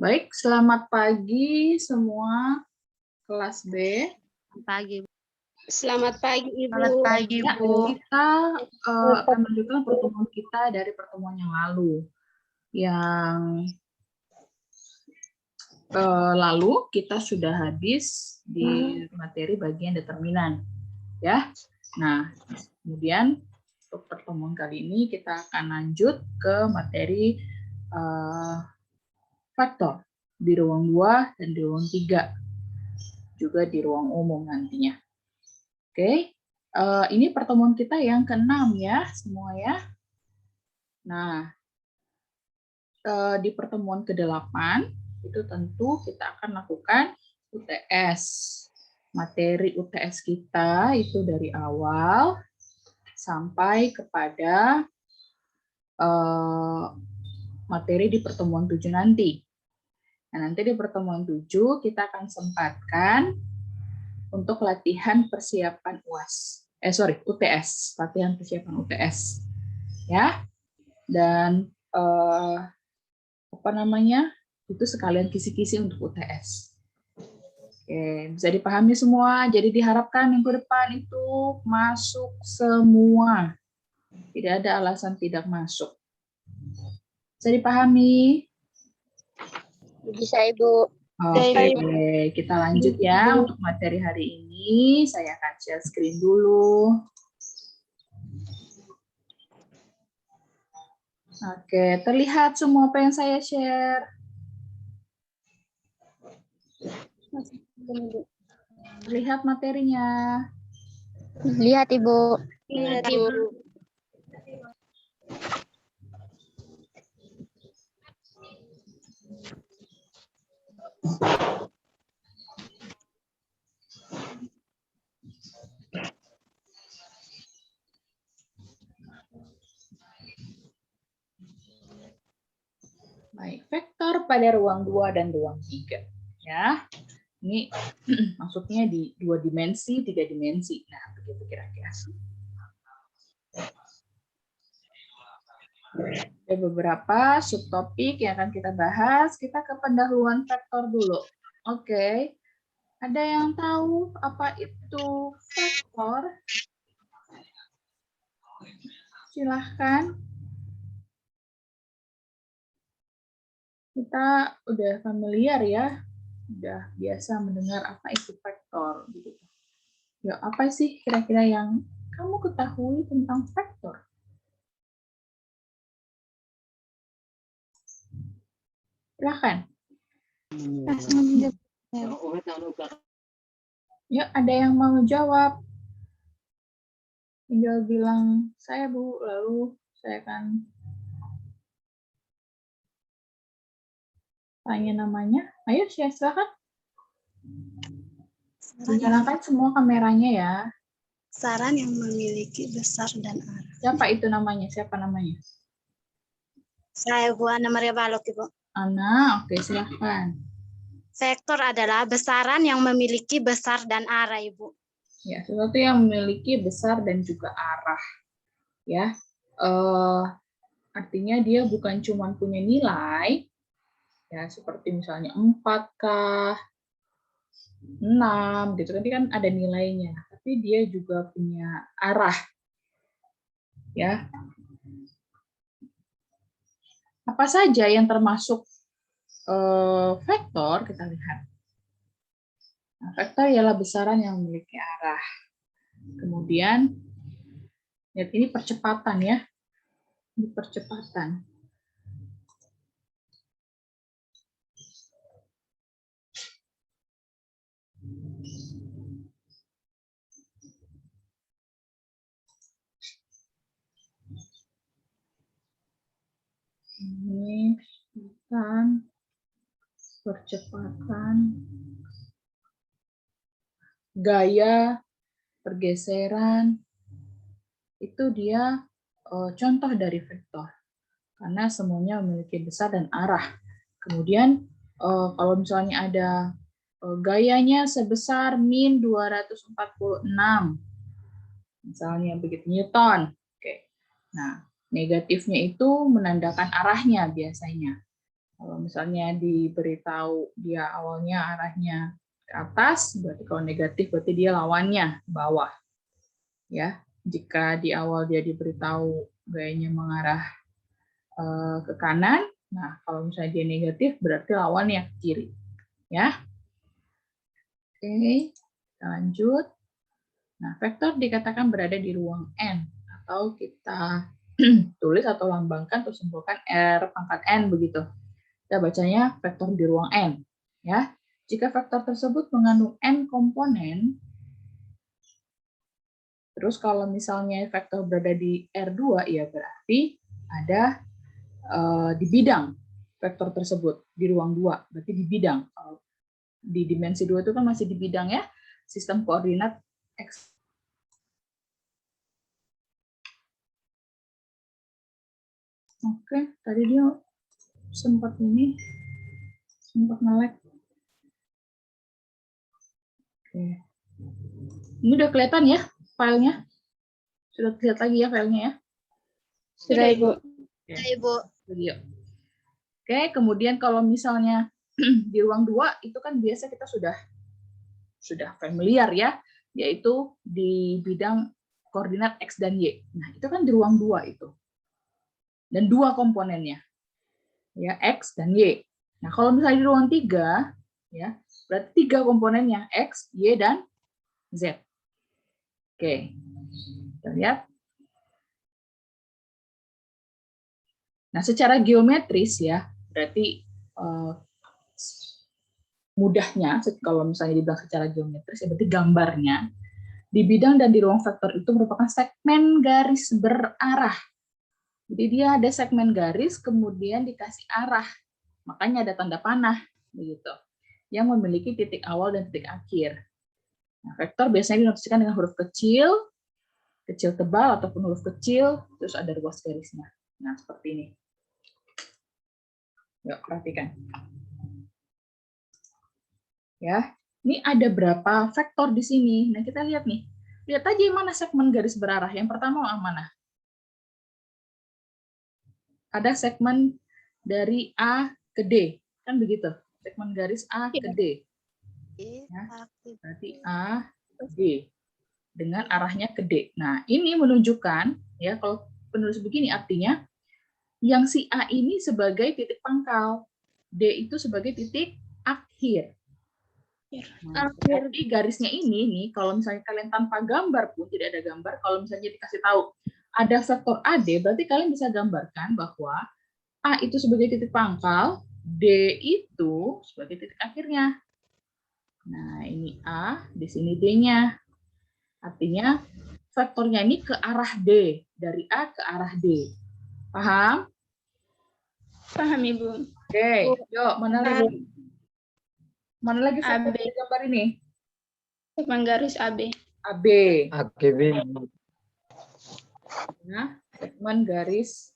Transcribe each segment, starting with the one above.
Baik, selamat pagi semua kelas B. Pagi. Selamat pagi, Ibu. Selamat pagi, Ya, Bu. kita akan melanjutkan pertemuan kita dari pertemuan yang lalu. Yang lalu kita sudah habis di materi bagian determinan, ya. Nah, kemudian untuk pertemuan kali ini kita akan lanjut ke materi faktor di ruang 2 dan di ruang 3, juga di ruang umum nantinya. Oke, ini pertemuan kita yang ke-6 ya semua ya. Nah, di pertemuan ke-8 itu tentu kita akan lakukan UTS. Materi UTS kita itu dari awal sampai kepada materi di pertemuan 7 nanti. Nah, nanti di pertemuan 7 kita akan sempatkan untuk latihan persiapan UAS. UTS, latihan persiapan UTS. Ya. Dan itu sekalian kisi-kisi untuk UTS. Oke, bisa dipahami semua. Jadi diharapkan minggu depan itu masuk semua. Tidak ada alasan tidak masuk. Bisa dipahami? Bisa, Ibu. Oke, kita lanjut ya untuk materi hari ini. Saya akan share screen dulu. Oke, terlihat semua apa yang saya share? Lihat materinya. Lihat, Ibu. Lihat, Ibu. Baik, vektor pada ruang 2 dan ruang 3. Ya. Ini maksudnya di 2 dimensi, 3 dimensi. Nah, begitu kira-kira. Ada beberapa subtopik yang akan kita bahas. Kita ke pendahuluan vektor dulu. Oke. Ada yang tahu apa itu vektor? Silahkan. Kita udah familiar ya. Udah biasa mendengar apa itu vektor. Ya, apa sih kira-kira yang kamu ketahui tentang vektor? Silahkan. Yuk, ada yang mau jawab? Tinggal bilang, saya Bu, lalu saya akan tanya namanya. Ayo, silahkan. Nyalakan semua kameranya ya. Saran yang memiliki besar dan arah. Siapa itu namanya? Siapa namanya? Saya Bu Ana Maria Balok, Ibu. Ana, oke, silahkan. Vektor adalah besaran yang memiliki besar dan arah, Ibu. Ya, sesuatu yang memiliki besar dan juga arah. Ya, artinya dia bukan cuma punya nilai, ya seperti misalnya 4K, 6, gitu kan ada nilainya, tapi dia juga punya arah. Ya. Apa saja yang termasuk vektor, kita lihat. Nah, vektor ialah besaran yang memiliki arah. Kemudian, lihat ini percepatan ya. Ini percepatan. Ini percepatan, gaya, pergeseran, itu dia contoh dari vektor. Karena semuanya memiliki besar dan arah. Kemudian kalau misalnya ada gayanya sebesar min 246, misalnya begitu Newton. Oke. Nah, negatifnya itu menandakan arahnya biasanya. Kalau misalnya diberitahu dia awalnya arahnya ke atas, berarti kalau negatif berarti dia lawannya bawah. Ya, jika di awal dia diberitahu gayanya mengarah ke kanan, nah kalau misalnya dia negatif berarti lawannya ke kiri. Ya. Oke, kita lanjut. Nah, vektor dikatakan berada di ruang N, atau kita tulis atau lambangkan atau simpulkan R pangkat N begitu. Kita bacanya vektor di ruang N. Ya, jika vektor tersebut mengandung N komponen, terus kalau misalnya vektor berada di R2, ya berarti ada di bidang vektor tersebut, di ruang 2, berarti di bidang. Di dimensi 2 itu kan masih di bidang ya, sistem koordinat X. Oke, tadi dia sempat nge-lag. Oke. Ini udah kelihatan ya filenya? Sudah terlihat lagi ya filenya ya? Sudah, Ibu. Ya, Ibu. Video. Oke, kemudian kalau misalnya di ruang 2 itu kan biasa kita sudah familiar ya, yaitu di bidang koordinat X dan Y. Nah, itu kan di ruang 2 itu. Dan 2 komponennya. Ya, X dan Y. Nah, kalau misalnya di ruang 3, ya, berarti 3 komponennya, X, Y, dan Z. Oke. Kita lihat. Nah, secara geometris ya, berarti mudahnya kalau misalnya dibilang secara geometris ya berarti gambarnya di bidang dan di ruang vektor itu merupakan segmen garis berarah. Jadi dia ada segmen garis kemudian dikasih arah. Makanya ada tanda panah begitu. Yang memiliki titik awal dan titik akhir. Nah, vektor biasanya dinotiskan dengan huruf kecil, kecil tebal ataupun huruf kecil, terus ada ruas garisnya. Nah, seperti ini. Yuk, perhatikan. Ya, ini ada berapa vektor di sini. Nah, kita lihat nih. Lihat aja yang mana segmen garis berarah. Yang pertama yang mana? Ada segmen dari A ke D. Kan begitu. Segmen garis A ke D. Ya, berarti A ke D. Dengan arahnya ke D. Nah, ini menunjukkan, ya kalau penulis begini artinya, yang si A ini sebagai titik pangkal. D itu sebagai titik akhir. Nah, berarti garisnya ini nih, kalau misalnya kalian tanpa gambar pun, tidak ada gambar, kalau misalnya dikasih tahu ada vektor AD, berarti kalian bisa gambarkan bahwa A itu sebagai titik pangkal, D itu sebagai titik akhirnya. Nah, ini A, di sini D-nya. Artinya vektornya ini ke arah D, dari A ke arah D. Paham? Paham, Ibu. Oke, yuk, mana lagi vektor AB. di gambar ini? Segmen garis AB. AB. AGB. Nah, segmen garis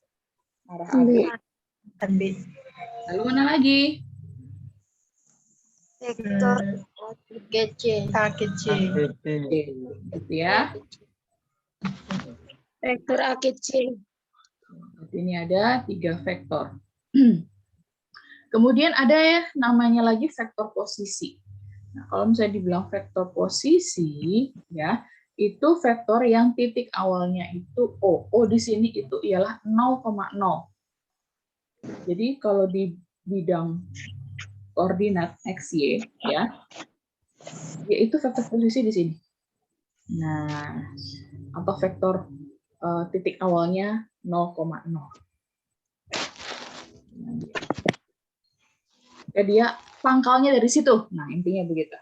arah AB. Lalu mana lagi? Vektor AGC. Oke, gitu ya. Vektor AGC. Berarti ini ada 3 vektor. Kemudian ada ya namanya lagi vektor posisi. Nah, kalau misalnya dibilang vektor posisi, ya itu vektor yang titik awalnya itu O. O di sini itu ialah 0,0. Jadi kalau di bidang koordinat XY, ya, yaitu vektor posisi di sini. Nah, atau vektor titik awalnya 0,0. Ya, dia pangkalnya dari situ. Nah, intinya begitu.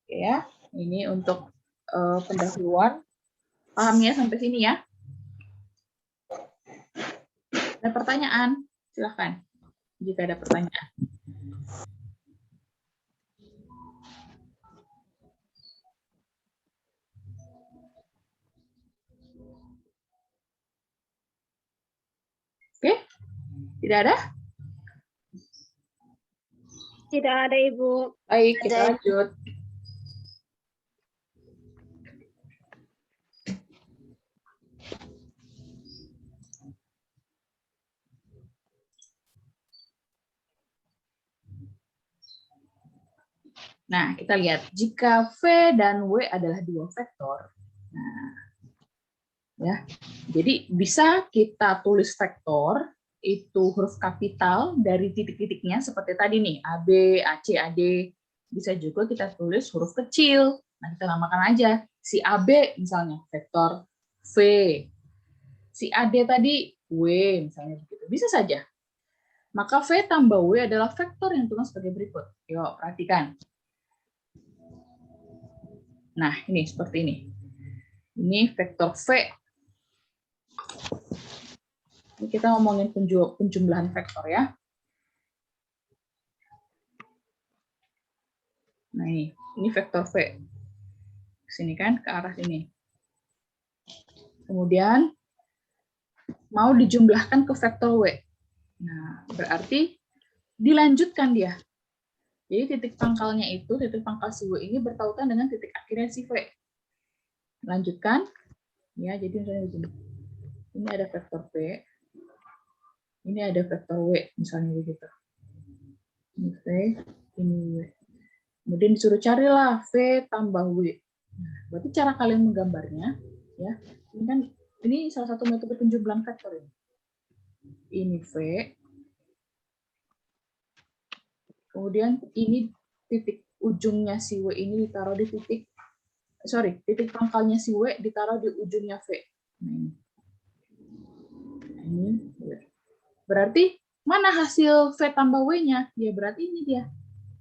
Oke ya, ini untuk pendahuluan. Paham ya sampai sini ya? Ada pertanyaan? Silahkan. Jika ada pertanyaan. Oke? Tidak ada? Tidak ada, Ibu. Baik, kita lanjut. Nah, kita lihat jika V dan W adalah dua vektor. Nah, ya. Jadi bisa kita tulis vektor itu huruf kapital dari titik-titiknya seperti tadi nih, AB, AC, AD. Bisa juga kita tulis huruf kecil. Nah, kita namakan aja si AB misalnya vektor V. Si AD tadi W misalnya begitu. Bisa saja. Maka V tambah W adalah vektor yang ditulis sebagai berikut. Yuk, perhatikan. Nah, ini seperti ini. Ini vektor V. Ini kita ngomongin penjumlahan vektor ya. Nah, ini vektor V. Sini kan, ke arah sini. Kemudian, mau dijumlahkan ke vektor W. Nah, berarti dilanjutkan dia. Jadi titik pangkalnya itu, titik pangkal si W ini bertautan dengan titik akhirnya si V. Lanjutkan. Ya, jadi misalnya begini. Ini ada vektor V. Ini ada vektor W, misalnya begitu. Ini V, ini W. Kemudian disuruh carilah V tambah W. Nah, berarti cara kalian menggambarnya, ya, ini kan ini salah satu metode penjumlahan vektor ini. Ini V. Kemudian ini titik ujungnya si W ini ditaruh di titik, titik pangkalnya si W ditaruh di ujungnya V. Nah, ini W. Berarti mana hasil V tambah W-nya? Ya berarti ini dia.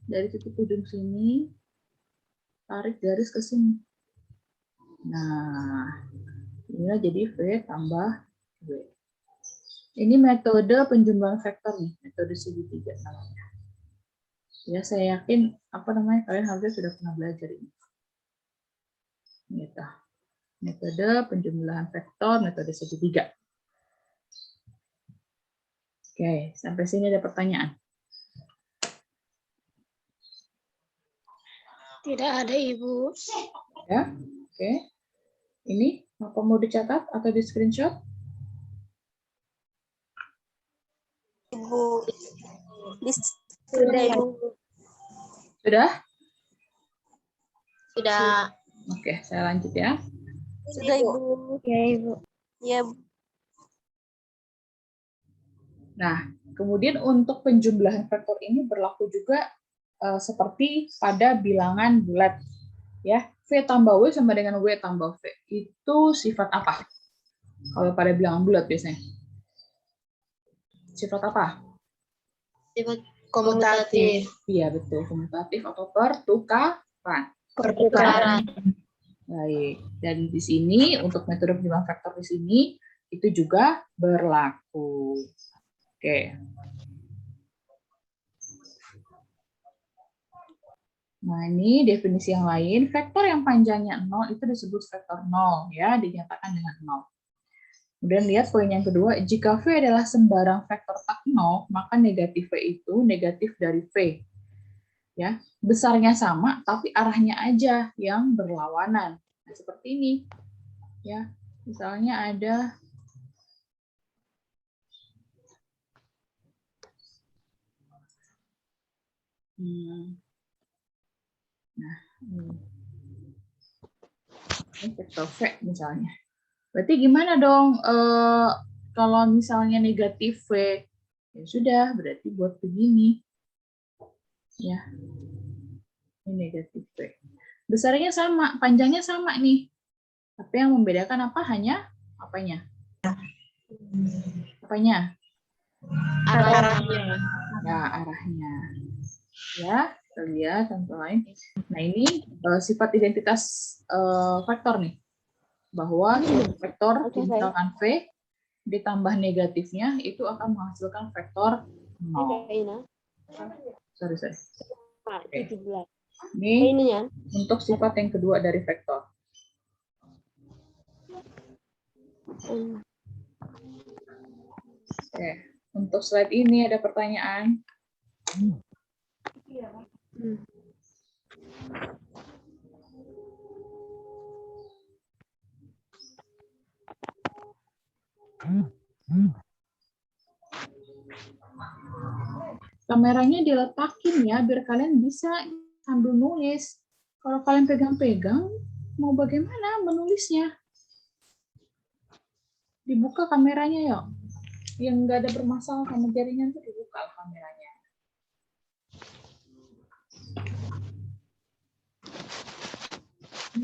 Dari titik ujung sini, tarik garis ke sini. Nah, inilah jadi V tambah W. Ini metode penjumlahan vektor nih, metode segitiga namanya. Ya, saya yakin kalian harusnya sudah pernah belajar ini. Gitu. Metode penjumlahan vektor, metode segitiga. Oke, sampai sini ada pertanyaan? Tidak ada, Ibu. Ya, oke. Ini apa mau dicatat atau di screenshot? Ibu. Sudah, Ibu. Sudah? Sudah. Oke, saya lanjut ya. Sudah, Ibu. Ya, Ibu. Ya, Bu. Nah, kemudian untuk penjumlahan vektor ini berlaku juga seperti pada bilangan bulat. Ya, V tambah W sama dengan W tambah V. Itu sifat apa? Kalau pada bilangan bulat biasanya. Sifat apa? Sifat komutatif. Iya, betul. Komutatif atau pertukaran. Pertukaran. Baik. Dan di sini, untuk metode penjumlahan vektor di sini, itu juga berlaku. Oke. Nah, ini definisi yang lain. Vektor yang panjangnya 0 itu disebut vektor 0, ya, dinyatakan dengan 0. Kemudian lihat poin yang kedua, jika V adalah sembarang vektor tak 0, maka negatif V itu negatif dari V. Ya, besarnya sama, tapi arahnya aja yang berlawanan. Nah, seperti ini. Ya, misalnya ada nah, ini vektor V misalnya. Berarti gimana dong kalau misalnya negatif V? Ya sudah, berarti buat begini. Ya, ini negatif V. Besarnya sama, panjangnya sama nih. Tapi yang membedakan apa? Hanya apanya? Apanya? Arahnya. Ya, arahnya. Ya, kita lihat contoh lain. Nah, ini sifat identitas vektor nih. Bahwa vektor, misalkan V, ditambah negatifnya, itu akan menghasilkan vektor 0. Sorry. Okay. Ini untuk sifat yang kedua dari vektor. Oke, untuk slide ini ada pertanyaan. Kameranya diletakin ya, biar kalian bisa sambil nulis. Kalau kalian pegang-pegang, mau bagaimana menulisnya? Dibuka kameranya yuk. Yang nggak ada bermasalah sama jaringan tuh dibuka kameranya.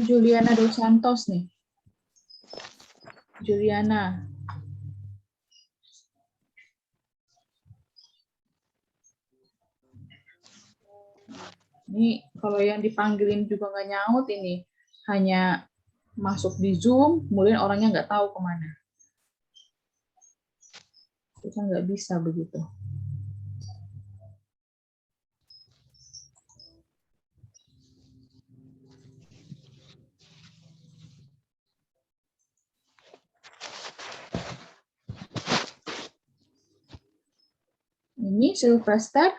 Juliana Dos Santos nih. Juliana. Ini kalau yang dipanggilin juga nggak nyaut ini. Hanya masuk di Zoom, kemudian orangnya nggak tahu kemana. Kita nggak bisa begitu. Ini Sylvester.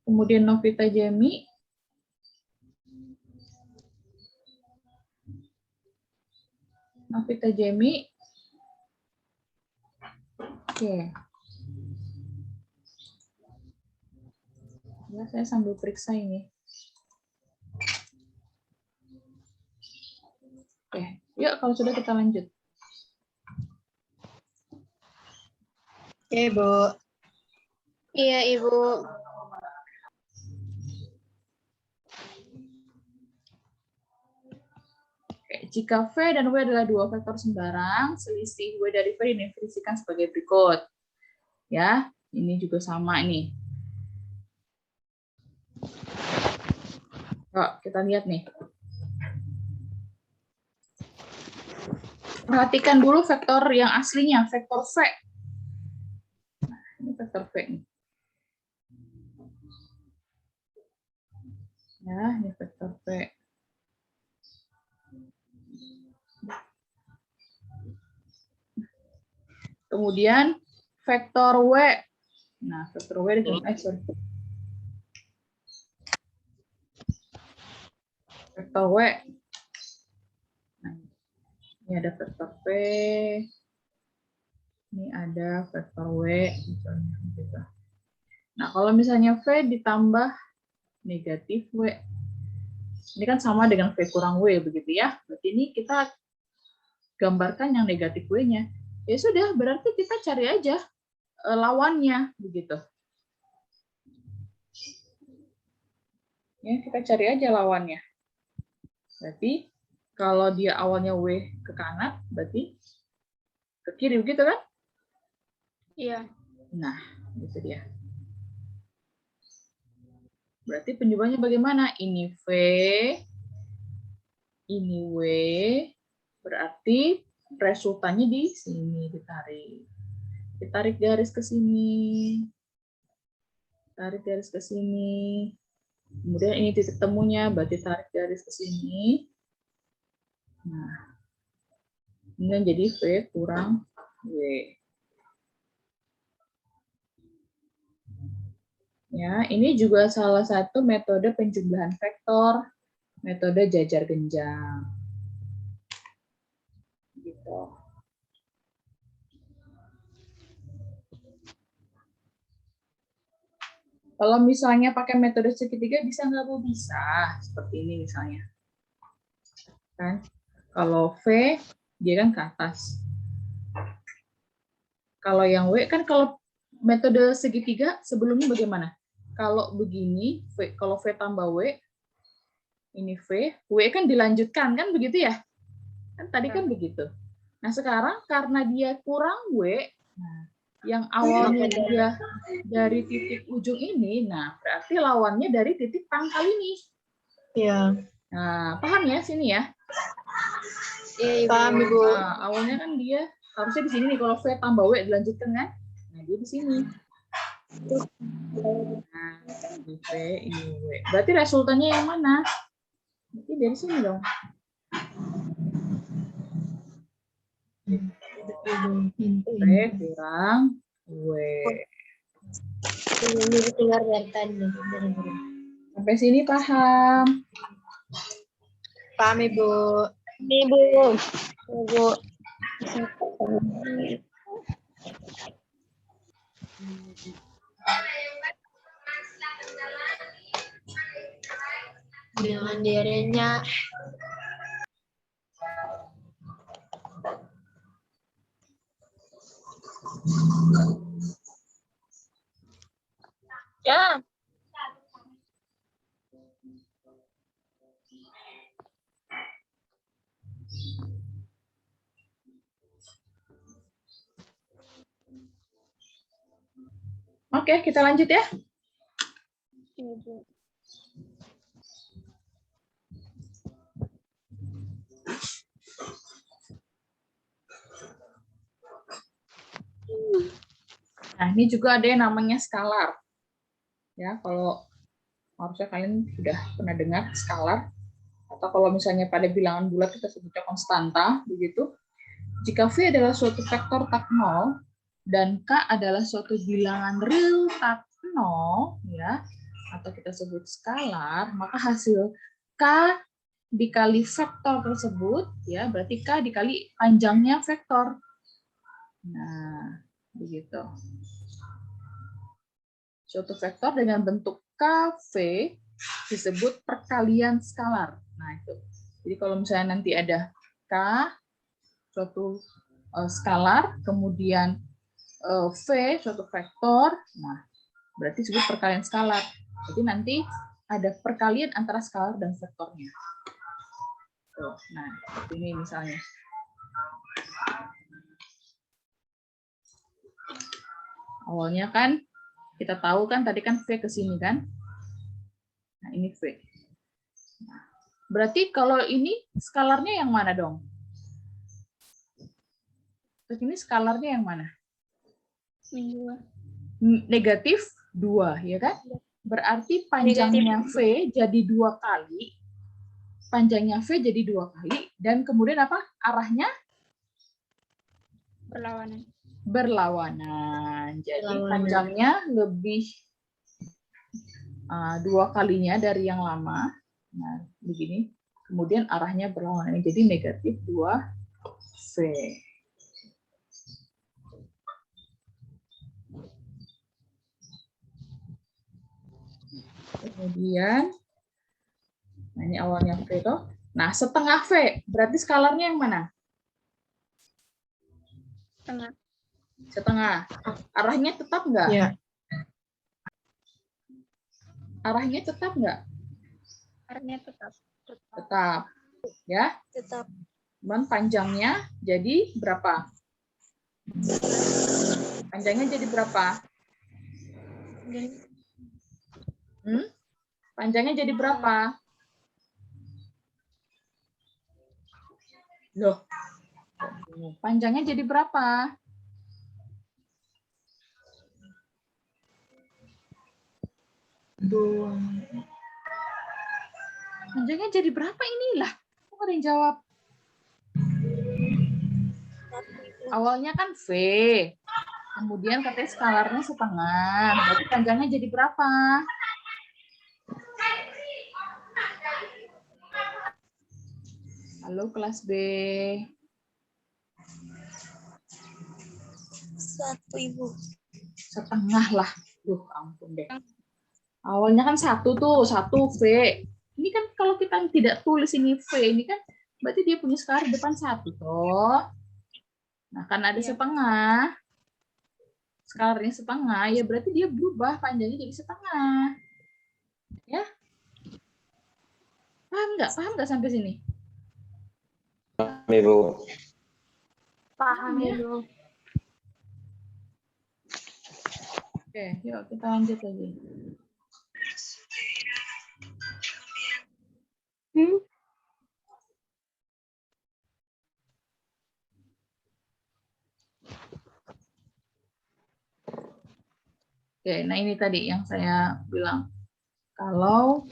Kemudian Novita Jemi. Novita Jemi. Oke. Ya, saya sambil periksa ini. Oke, yuk kalau sudah kita lanjut. Oke, Bu. Iya, Ibu. Oke, jika V dan W adalah dua vektor sembarang, selisih W dari V didefinisikan sebagai berikut. Ya, ini juga sama nih. Yuk, kita lihat nih. Perhatikan dulu vektor yang aslinya, vektor V. Nah, ini vektor V nih. Ya, ini vektor V. Kemudian vektor W. Nah, vektor W vektor W. Nah, ini ada vektor V. Ini ada vektor W misalnya gitu. Nah, kalau misalnya V ditambah negatif W. Ini kan sama dengan V kurang W begitu ya. Berarti ini kita gambarkan yang negatif W-nya. Ya sudah, berarti kita cari aja lawannya begitu. Ya, kita cari aja lawannya. Berarti kalau dia awalnya W ke kanan, berarti ke kiri begitu kan? Iya. Nah, itu dia. Berarti penyebabnya bagaimana? Ini V, ini W, berarti resultannya di sini ditarik. Ditarik garis ke sini. Tarik garis ke sini. Kemudian ini titik temunya, berarti tarik garis ke sini. Nah, ini jadi V kurang W. Ya, ini juga salah satu metode penjumlahan vektor, metode jajar genjang. Gitu. Kalau misalnya pakai metode segitiga bisa nggak Bu? Bisa, seperti ini misalnya. Kan? Kalau V, dia kan ke atas. Kalau yang W, kan kalau metode segitiga sebelumnya bagaimana? Kalau begini, V, kalau V tambah W, ini V, W kan dilanjutkan, kan begitu ya? Kan tadi kan begitu. Nah sekarang karena dia kurang W, nah, yang awalnya dia dari titik ujung ini, nah berarti lawannya dari titik pangkal ini. Iya. Nah, paham ya sini ya? Iya, paham, Ibu. Nah, awalnya kan dia harusnya di sini nih, kalau V tambah W dilanjutkan kan? Nah, dia di sini. Nah, ini V, ini W. Berarti resultannya yang mana? Berarti dari sini dong. V kurang W. Ini dengar dari tadi. Sampai sini paham? Paham, Ibu. Ibu. Ibu. dirinya. Ya. Oke, kita lanjut ya. Ibu. Nah, ini juga ada yang namanya skalar. Ya, kalau harusnya kalian sudah pernah dengar skalar. Atau kalau misalnya pada bilangan bulat kita sebutnya konstanta, begitu. Jika V adalah suatu vektor tak nol dan K adalah suatu bilangan real tak nol, ya, atau kita sebut skalar, maka hasil K dikali vektor tersebut, ya, berarti K dikali panjangnya vektor. Nah, begitu. Suatu vektor dengan bentuk KV disebut perkalian skalar. Nah, itu. Jadi kalau misalnya nanti ada K, suatu skalar, kemudian V, suatu vektor, nah, berarti disebut perkalian skalar. Jadi nanti ada perkalian antara skalar dan vektornya. Tuh, nah, seperti ini misalnya. Awalnya kan kita tahu kan tadi kan V ke sini kan. Nah, ini V. Nah, berarti kalau ini skalarnya yang mana dong? Terus ini skalarnya yang mana? Negatif 2, ya kan? Berarti panjangnya V jadi 2 kali. Panjangnya V jadi 2 kali. Dan kemudian apa? Arahnya? Berlawanan. Berlawanan. Jadi panjangnya lebih 2 kalinya dari yang lama. Nah, begini. Kemudian arahnya berlawanan. Jadi negatif 2V. Kemudian, nah ini awalnya V itu. Nah, setengah V. Berarti skalarnya yang mana? Setengah. Setengah. Arahnya tetap nggak? Ya. Arahnya tetap nggak? Arahnya tetap. Tetap. Ya. Tetap. Cuman panjangnya jadi berapa? Panjangnya jadi berapa? Panjangnya jadi berapa? Loh. Panjangnya jadi berapa? Panjangnya jadi berapa inilah? Kok ada yang jawab? Awalnya kan V. Kemudian katanya skalarnya setengah. Berarti panjangnya jadi berapa? Halo kelas B. 1, Ibu. Setengah lah. Duh, ampun deh. Awalnya kan 1 tuh, 1 V. Ini kan kalau kita tidak tulis ini V, ini kan berarti dia punya skalar depan 1 toh. Nah, karena ada setengah, skalarnya setengah, ya berarti dia berubah panjangnya jadi setengah. Ya? Paham nggak? Paham nggak sampai sini? Ibu. Paham, ya? Ibu. Oke, yuk kita lanjut lagi. Oke, nah ini tadi yang saya bilang. Kalau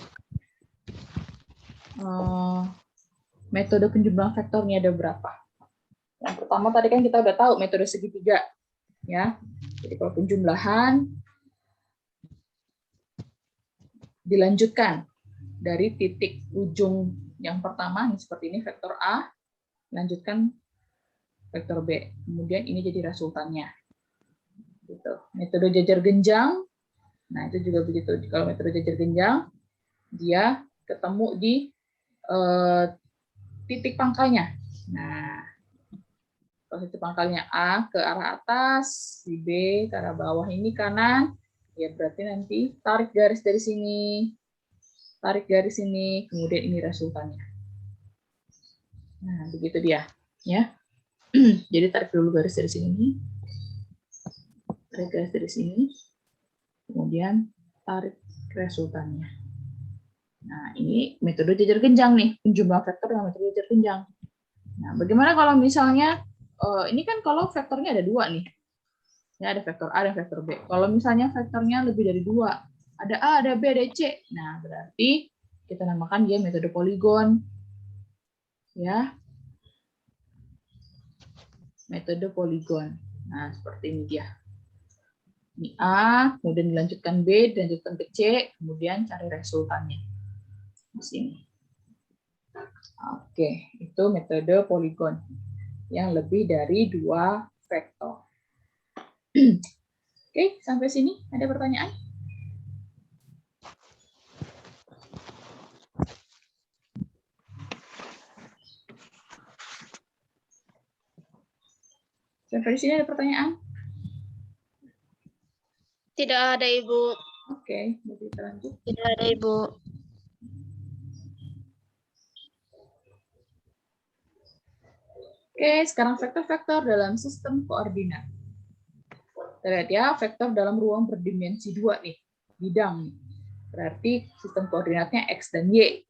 metode penjumlahan vektornya ada berapa? Yang pertama tadi kan kita udah tahu metode segitiga. Ya. Jadi kalau penjumlahan dilanjutkan dari titik ujung yang pertama, ini seperti ini, vektor A, lanjutkan vektor B. Kemudian ini jadi resultannya. Gitu. Metode jajar genjang, nah itu juga begitu. Kalau metode jajar genjang, dia ketemu di titik pangkalnya. Nah, kalau titik pangkalnya A ke arah atas, si B ke arah bawah, ini kanan, ya berarti nanti tarik garis dari sini, tarik garis ini, kemudian ini resultannya. Nah, begitu dia, ya. Jadi tarik dulu garis dari sini, tarik garis dari sini, kemudian tarik resultannya. Nah, ini metode jejer genjang nih, penjumlahan vektor dengan metode jejer genjang. Nah, bagaimana kalau misalnya, ini kan kalau vektornya ada dua nih, ya ada vektor A dan vektor B. Kalau misalnya vektornya lebih dari dua, ada A, ada B, ada C. Nah, berarti kita namakan dia metode poligon. Ya, metode poligon. Nah, seperti ini dia. Ini A, kemudian dilanjutkan B, dilanjutkan ke C, kemudian cari resultannya. Di sini. Oke, itu metode poligon yang lebih dari dua vektor. Oke, sampai sini ada pertanyaan? Sampai di sini ada pertanyaan? Tidak ada, Ibu. Oke, jadi kita lanjut. Tidak ada, Ibu. Oke, sekarang vektor-vektor dalam sistem koordinat. Kita lihat ya, vektor dalam ruang berdimensi 2 nih, bidang nih. Berarti sistem koordinatnya X dan Y.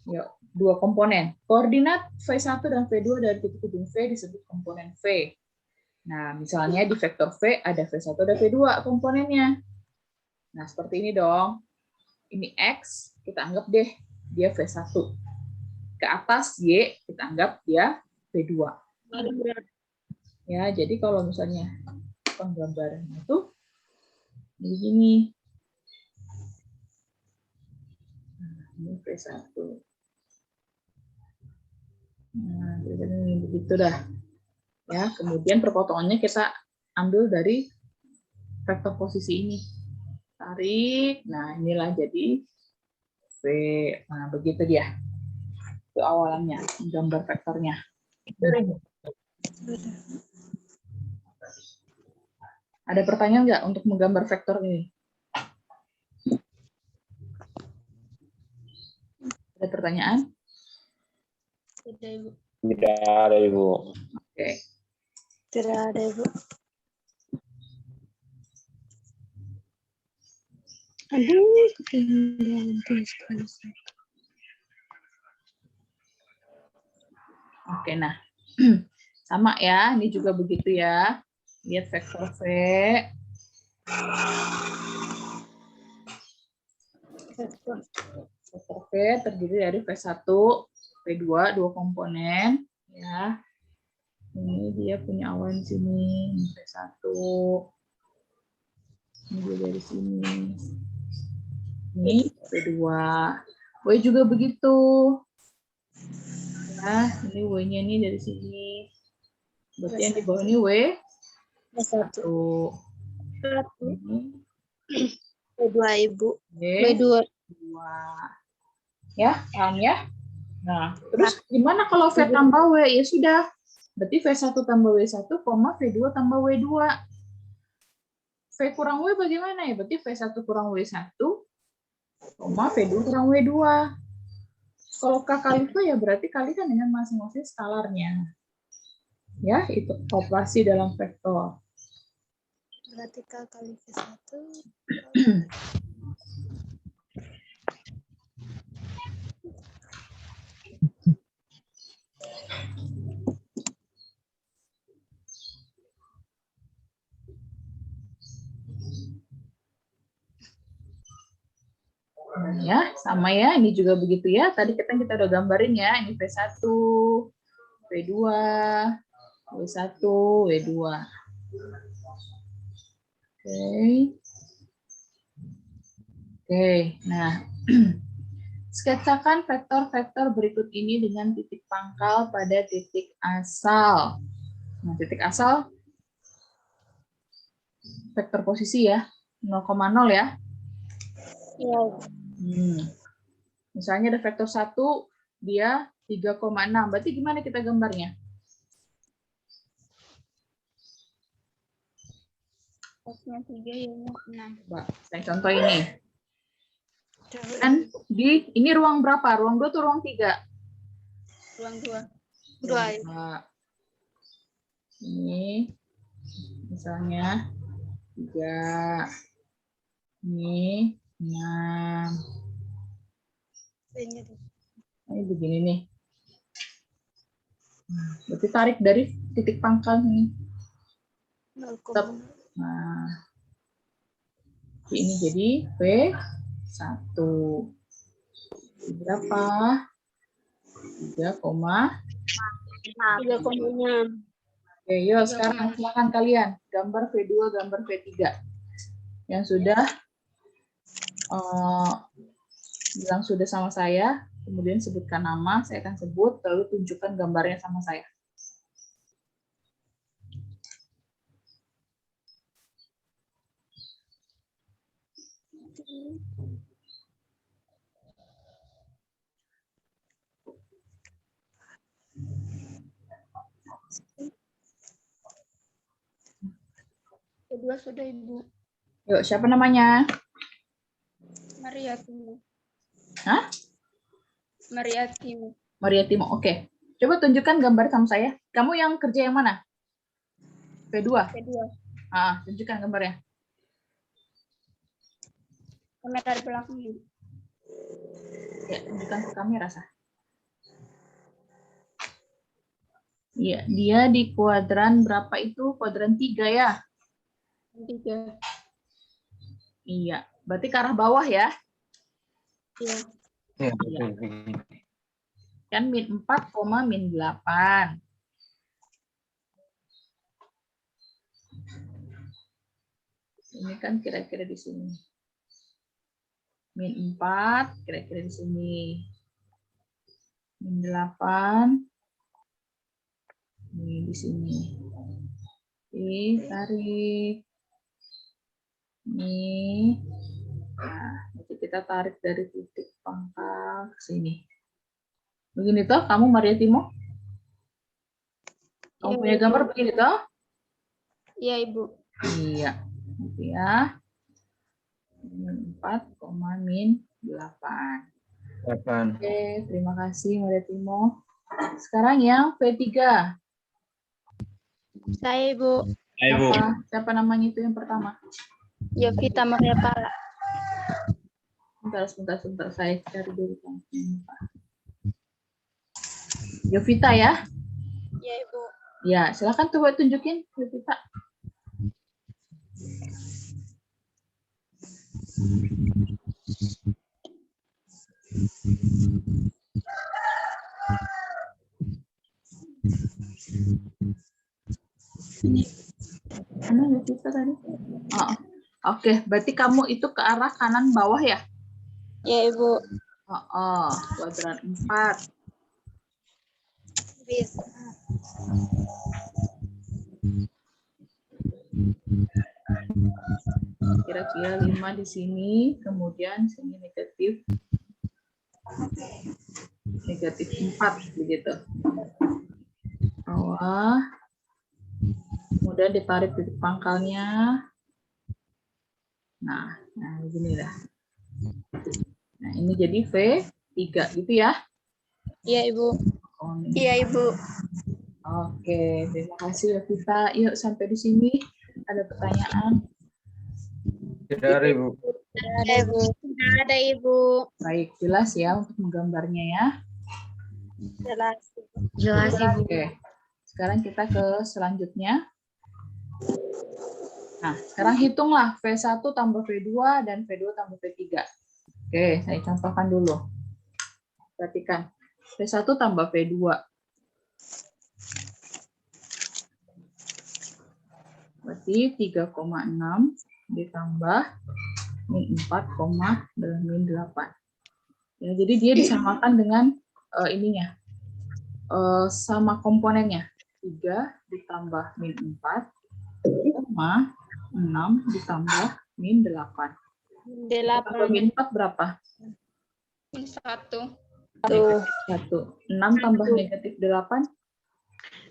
Yuk, dua komponen. Koordinat V1 dan V2 dari titik ujung V disebut komponen V. Nah, misalnya di vektor V ada V1 dan V2 komponennya. Nah, seperti ini dong. Ini X, kita anggap deh dia V1. Ke atas Y, kita anggap dia V2. Ya, jadi kalau misalnya penggambarannya itu begini. Nah, ini V1. Nah, ini begitu dah. Ya, kemudian perpotongannya kita ambil dari vektor posisi ini. Tarik. Nah, inilah jadi V. Nah, begitu dia. Itu awalannya, gambar vektornya. Ada pertanyaan nggak untuk menggambar vektor ini? Ada pertanyaan? Tidak, Ibu. Tidak ada, Ibu. Oke. Tidak ada, Ibu. Aduh, ketinggalan tulis. Oke, nah. Sama ya, ini juga begitu ya. Lihat vektor V. Vektor V terdiri dari V1, V2, dua komponen. Ya. Ini dia punya awan sini, V1. Ini dia dari sini. Ini V2. W juga begitu. Nah, ini W-nya ini dari sini. Berarti yang di bawah ini W1. V2, Ibu. V2. Ya, paham ya? Nah, terus gimana kalau V tambah W? Ya sudah. Berarti V1 tambah W1, V2 tambah W2. V kurang W bagaimana ya? Berarti V1 kurang W1, V2 kurang W2. Kalau K kali V ya berarti kalikan dengan masing-masing skalarnya. Ya, itu operasi dalam vektor. Berarti K kali V1. Ya, sama ya. Ini juga begitu ya. Tadi kita udah gambarin ya. Ini V1, V2, W1, W2. Oke. Nah, sketsakan vektor-vektor berikut ini dengan titik pangkal pada titik asal. Nah, titik asal vektor posisi ya, 0,0 ya. Iya. Misalnya ada vektor 1, dia 3,6. Berarti gimana kita gambarnya? X-nya 3, Y-nya 6. Coba saya contoh ini. Kan ini ruang berapa? Ruang 2 atau ruang 3? Ruang 2. Dua. Ini misalnya 3. Ini 6. Ini begini nih. Berarti tarik dari titik pangkal nih. Tetap. Nah, ini jadi V1. Berapa? 3,6. Oke, yuk sekarang silakan kalian gambar V2, gambar V3 yang sudah bilang sudah sama saya, kemudian sebutkan nama, saya akan sebut, lalu tunjukkan gambarnya sama saya. Kedua sudah Ibu. Yuk, siapa namanya? Mariatimo. Hah? Mariatimo. Mariatimo, oke. Coba tunjukkan gambar sama saya. Kamu yang kerja yang mana? V2? Kedua. Tunjukkan gambarnya. Kamera di belakang Ibu. Ya, tunjukkan ke kamera, Sah. Iya, dia di kuadran berapa itu? Kuadran 3 ya? 3. Iya, berarti ke arah bawah ya? Iya. Iya. Kan min 4, min 8. Ini kan kira-kira di sini. Min 4, kira-kira di sini. Min 8. Ini di sini. Tarik. Ini. Nah, nanti kita tarik dari titik pangkal ke sini. Begini toh, kamu Mariatimo? Kamu punya gambar begini toh? Iya, Ibu. Iya. Gitu ya. Min 4, min 8. Oke, terima kasih Mariatimo. Sekarang yang V3. Saya Ibu. Siapa namanya itu yang pertama? Yovita Maria Pala. Sebentar. Saya cari dulu. Yovita ya? Iya, Ibu. Ya, silakan coba tunjukin Yovita. Mana Yovita tadi? Oke, berarti kamu itu ke arah kanan bawah ya? Iya, Ibu. Kuadran 4. Bisa. Kira-kira 5 di sini, kemudian sini negatif 4 begitu. Bawah. Kemudian ditarik titik pangkalnya. Nah, begini lah. Nah, ini jadi V3 gitu ya? Iya, Ibu. Iya, Ibu. Oke, terima kasih Yovita. Yuk sampai di sini. Ada pertanyaan? Tidak ada, Ibu. Ada Ibu. Baik, jelas ya untuk menggambarnya ya. Jelas Ibu. Oke, sekarang kita ke selanjutnya. Nah, sekarang hitunglah V1 tambah V2 dan V2 tambah V3. Oke, saya contohkan dulu. Perhatikan. V1 tambah V2. Berarti 3,6 ditambah min 4, min 8. Ya, jadi dia disamakan dengan ininya. Sama komponennya. 3 ditambah min 4, 6 ditambah min 8. 8. Min 4 berapa? 1. Negatif 1. 6 tambah negatif 8.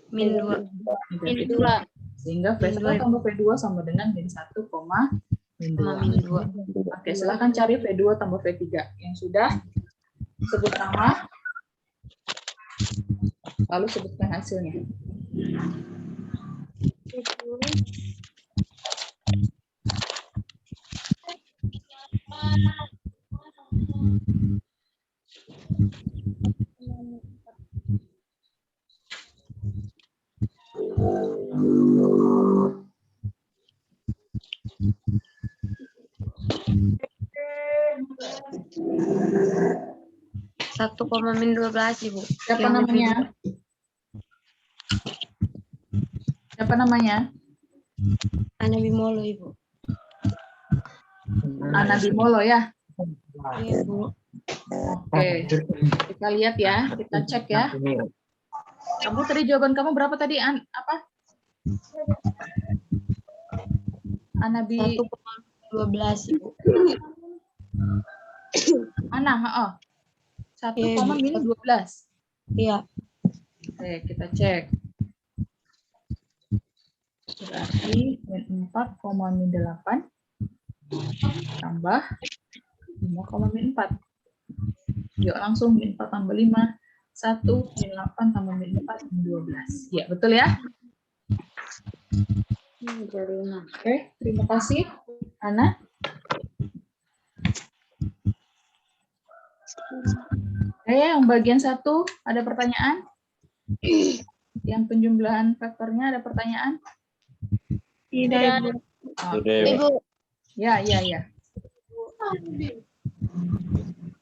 Min 2. Negatif 2. Sehingga V1 tambah V2 sama dengan min 1, min 2. Min 2. Oke, silahkan cari V2 tambah V3. Yang sudah, sebut nama, lalu sebutkan hasilnya. Satu koma min 12, Ibu. Siapa namanya? Siapa namanya? Ana Bimolo, Ibu. Ana Bimolo ya. Iya, Bu. Oke, kita lihat ya, kita cek ya. Kamu tadi jawaban kamu berapa tadi? Apa? Ana 1,12, Ibu. Ana, 1, min 12. Iya. Oke, kita cek. Berarti min 4, min 8 tambah 5, min 4. Yuk langsung min 4 tambah 5. 1, min 8 tambah min 4, min 12. Ya, betul ya? Oke, terima kasih, Ana. Yang bagian 1 ada pertanyaan? Yang penjumlahan faktornya ada pertanyaan? Tidak. Oke. Ibu. Ya.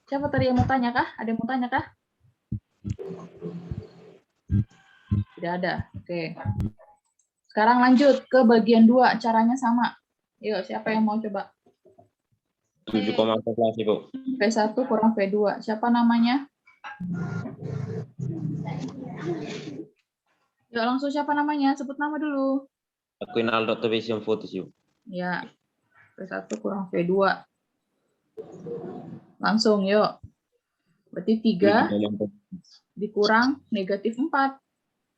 Siapa tadi yang mau tanya kah? Ada yang mau tanya kah? Tidak ada. Oke. Sekarang lanjut ke bagian 2. Caranya sama. Yuk, siapa yang mau coba? 7,14, Ibu. V1 kurang V2. Siapa namanya? Yuk, langsung siapa namanya? Sebut nama dulu. Aquinaldo Vision Fotos, Ibu. Ya. V1 kurang V2. Langsung, yuk. Berarti 3 dikurang negatif 4.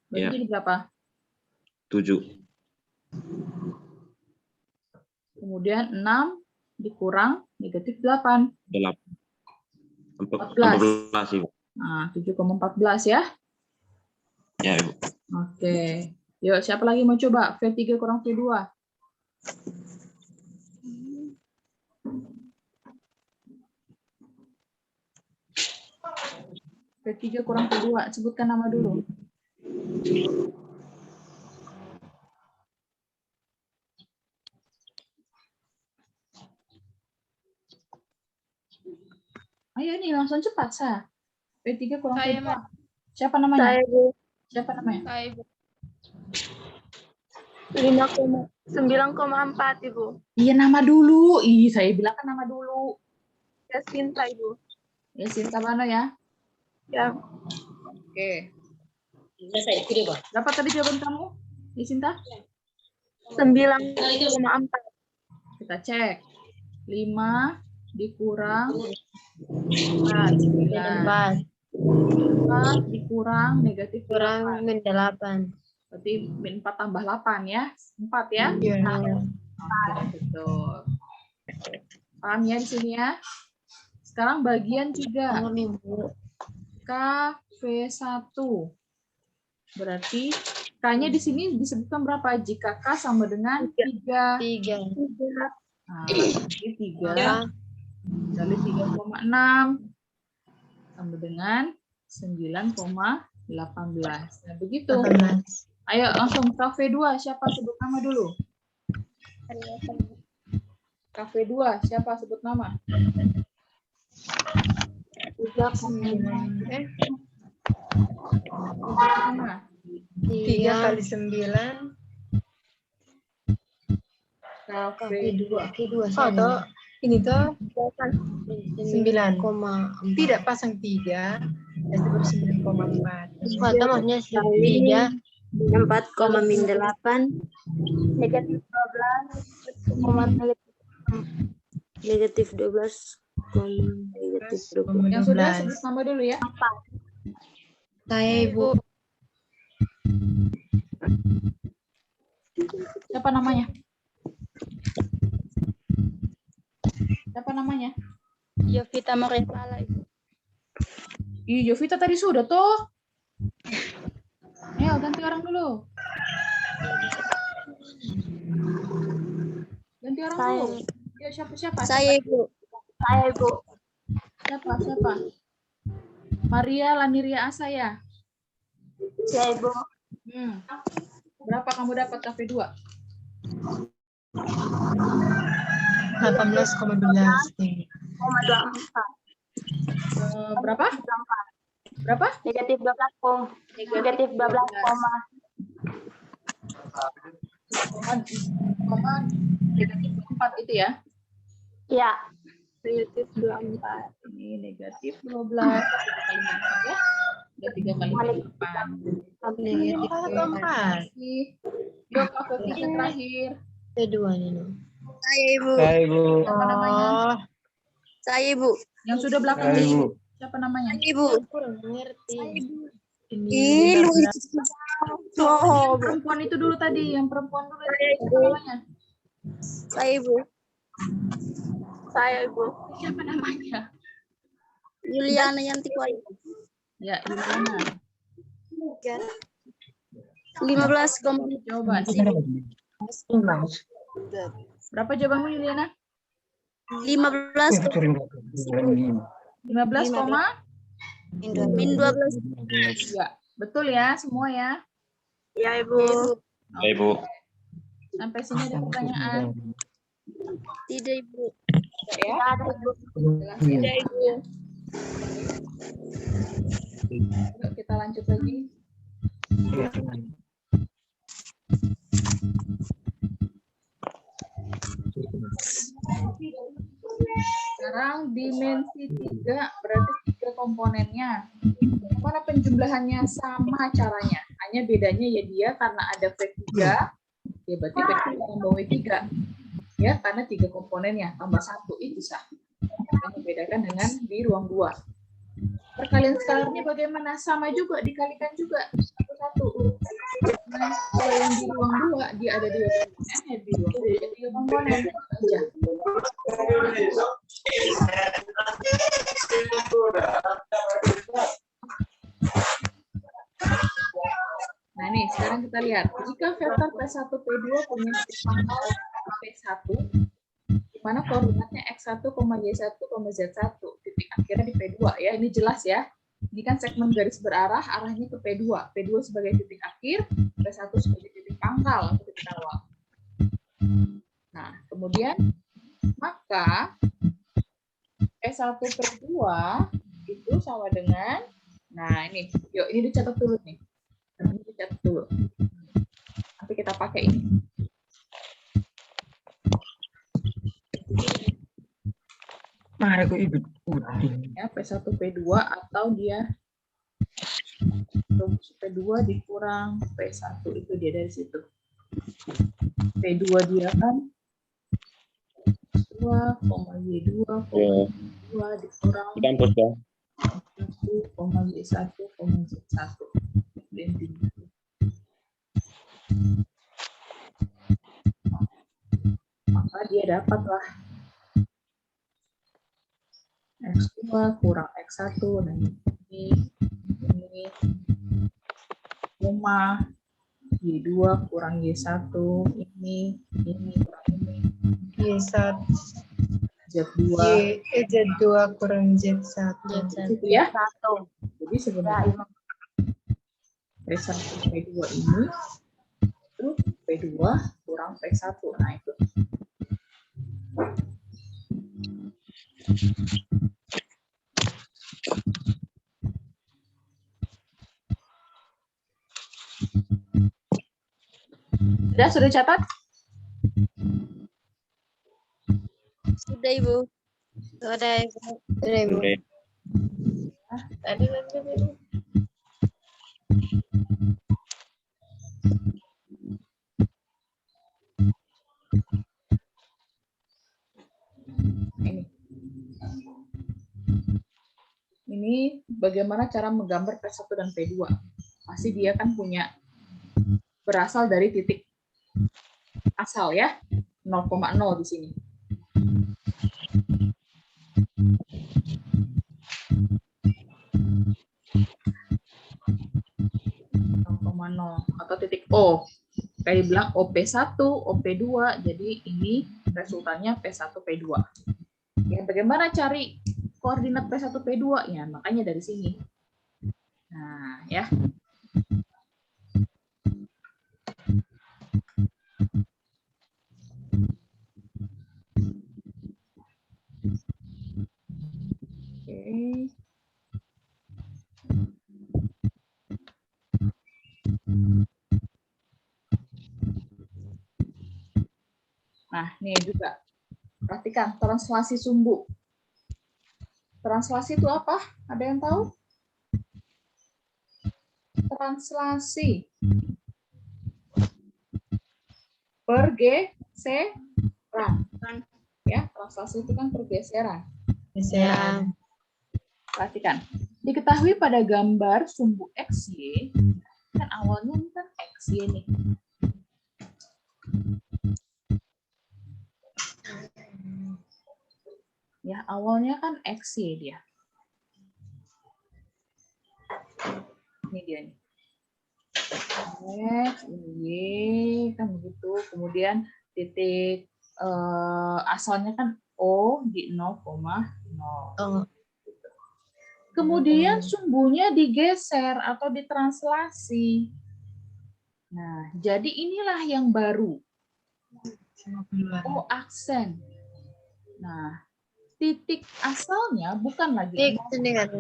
Berarti Ya. jadi berapa? 7. Kemudian 6 dikurang negatif 8. 14, Ibu. Nah, 7,14 ya. Ya, Ibu. Oke. Yuk, siapa lagi mau coba? V3 kurang V2. V3 kurang V2. Sebutkan nama dulu. Ayo nih, langsung cepat, Sa. V3 kurang Saya, V2. Siapa namanya? Bu. Siapa namanya? Saya, Ibu. 9,4, Ibu. Iya, nama dulu. Saya bilang kan nama dulu. Yasinta, Ibu. Ya, Sinta mana ya? Ya. Oke. Berapa tadi jawaban kamu, Sinta? 9,4. Kita cek. 5 dikurang 9. 4 dikurang negatif Kurang 8. min 8. Berarti min 4 tambah 8 ya. 4 ya? Iya. Oke, betul. Paham ya di sini ya? Sekarang bagian 3. Paham, Ibu. KV1. Berarti K-nya di sini disebutkan berapa? Jika K sama dengan 3. 3. Nah, ini 3. Kali 3,6 sama dengan 9,18. Nah, begitu. 18. Ayo langsung KV2. Siapa sebut nama dulu? KV2. Siapa sebut nama? 3 kali 9. KV2. Atau ini tuh 9, tidak pasang 3, itu baru 9,4. Foto maksudnya 3. 4, min 8. Negatif 12. Negatif 12. Yang sudah sebut nama dulu ya. Saya Ibu. Siapa namanya? Siapa namanya? Yovita Moresala. Ih, Jovita tadi sudah tuh. Ayo ganti orang dulu. Ganti orang dulu. Ya siapa? Saya Ibu. Saya Ibu. Siapa? Maria Laniria Asaya. Saya Ibu. Berapa kamu dapat KP2? 18,12. Berapa? Berapa? Negatif 12, negatif 12, Negatif 4 itu ya? ya. Negatif 24. Ini negatif 12. 3 kali 4 ya? Udah 3 kali 8. Negatif 4. Yuk, KP3 terakhir. Kedua ini. Saya Ibu. Siapa namanya? Oh, Saya Ibu. Yang sudah belakang ini. Siapa namanya? Ibu. kurang mengerti. Ih, lu Yang perempuan itu dulu tadi. Yang perempuan dulu. Siapa namanya? Saya Ibu. Saya Ibu. Siapa namanya? Yuliana Yanti Kuai. Ya, Yuliana. 15, Jawaban. Berapa jawabanmu, Yuliana? 15, 15, min 12. ya. Betul ya, semua ya. Ya Ibu. Ya, Ibu. Sampai sini ada pertanyaan. Tidak Ibu. Ya, Ada Ibu. jelas ya. Ya Ibu. Yuk, kita lanjut lagi. Sekarang dimensi 3 berarti 3 komponennya. Bagaimana penjumlahannya? Sama caranya. Hanya bedanya ya dia karena ada V3, ya berarti V3 tambah W3. Ya, karena 3 komponennya tambah 1 itu sah. Yang membedakan dengan di ruang 2. Perkalian skalarnya bagaimana? Sama juga, dikalikan juga satu-satu. Nah, kalau yang di ruang 2 dia ada 2 komponen, ya di ruang 2 ada 3 komponen aja. Nah, nih sekarang kita lihat. Jika vektor P1, P2 punya pangkal P1, di mana koordinatnya X1, Y1, Z1, titik akhirnya di P2 ya. Ini jelas ya. Ini kan segmen garis berarah, arahnya ke P2. P2 sebagai titik akhir, P1 sebagai titik pangkal atau titik awal. Nah, kemudian maka P1 P2 itu sama dengan, nah ini, yuk ini dicatat dulu nih. Ini dicatat dulu. Nanti kita pakai ini. Ya, P1 P2 atau dia P2 dikurang P1 itu dia dari situ. P2 dia kan 2, Y2, Y2 dikurang Di kampus ya. 1, Y1, Z1. Maka dia dapatlah X2 kurang X1 dan ini koma Y2 kurang Y1 ini kurang ini Y1. Z2 Z2 kurang Z1. gitu ya. Jadi sebenarnya P1 P2 ini itu P2 kurang P1. Nah itu. Sudah catat? Sudah Ibu. Sudah Ibu. Sudah Ibu. Oke. Tadi lagi. Ini. ini bagaimana cara menggambar P1 dan P2. Pasti dia kan punya berasal dari titik asal ya, 0,0 di sini. Atau titik O. Kayak dibilang OP1, OP2, jadi ini resultannya P1, P2. Ya, bagaimana cari koordinat P1, P2? Ya, makanya dari sini. Nah, ya. Oke. Nah, ini juga. Perhatikan, translasi sumbu. Translasi itu apa? Ada yang tahu? Translasi. Pergeseran. Ya, translasi itu kan pergeseran. Bisa. Perhatikan. Diketahui pada gambar sumbu XY, kan awalnya ini kan XY nih. Ya, awalnya kan XY dia. Ini dia nih. X, ini Y, kan begitu. Kemudian titik asalnya kan O di 0,0. Oh. Kemudian sumbunya digeser atau ditranslasi. Nah, jadi inilah yang baru. O aksen. Nah, titik asalnya bukan lagi 0,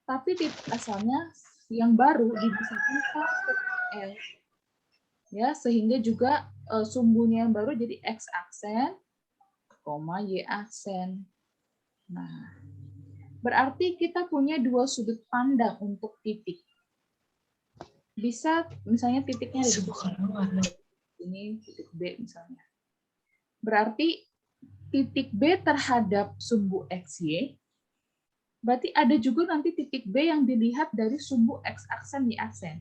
tapi titik asalnya yang baru dibesarkan ke L. Ya, sehingga juga sumbunya yang baru jadi X aksen, Y aksen. Nah, berarti kita punya dua sudut pandang untuk titik. Bisa misalnya titiknya ada di ini titik B misalnya. Berarti titik B terhadap sumbu XY, berarti ada juga nanti titik B yang dilihat dari sumbu X aksen Y aksen.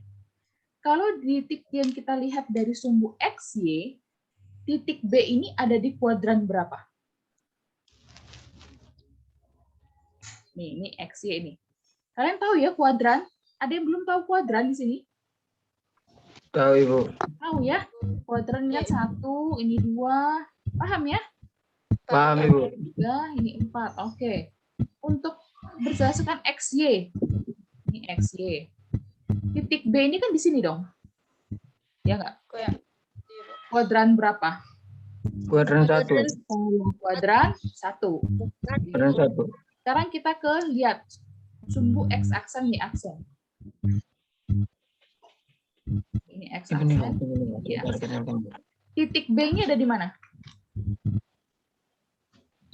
Kalau titik yang kita lihat dari sumbu XY, titik B ini ada di kuadran berapa? Nih, ini XY ini. Kalian tahu ya kuadran? Ada yang belum tahu kuadran di sini? Tahu, Ibu. Tahu ya? Kuadran lihat 1, ini 2. Paham ya? Paham, Ibu. 3, ini 4. Oke. Untuk berdasarkan XY. Ini XY. Titik B ini kan di sini dong. Ya nggak? Kuadran berapa? Kuadran 1. Kuadran 1. Kuadran 1. Sekarang kita ke lihat sumbu X aksen Y aksen. Ini X aksen. Y aksen. Titik B-nya ada di mana?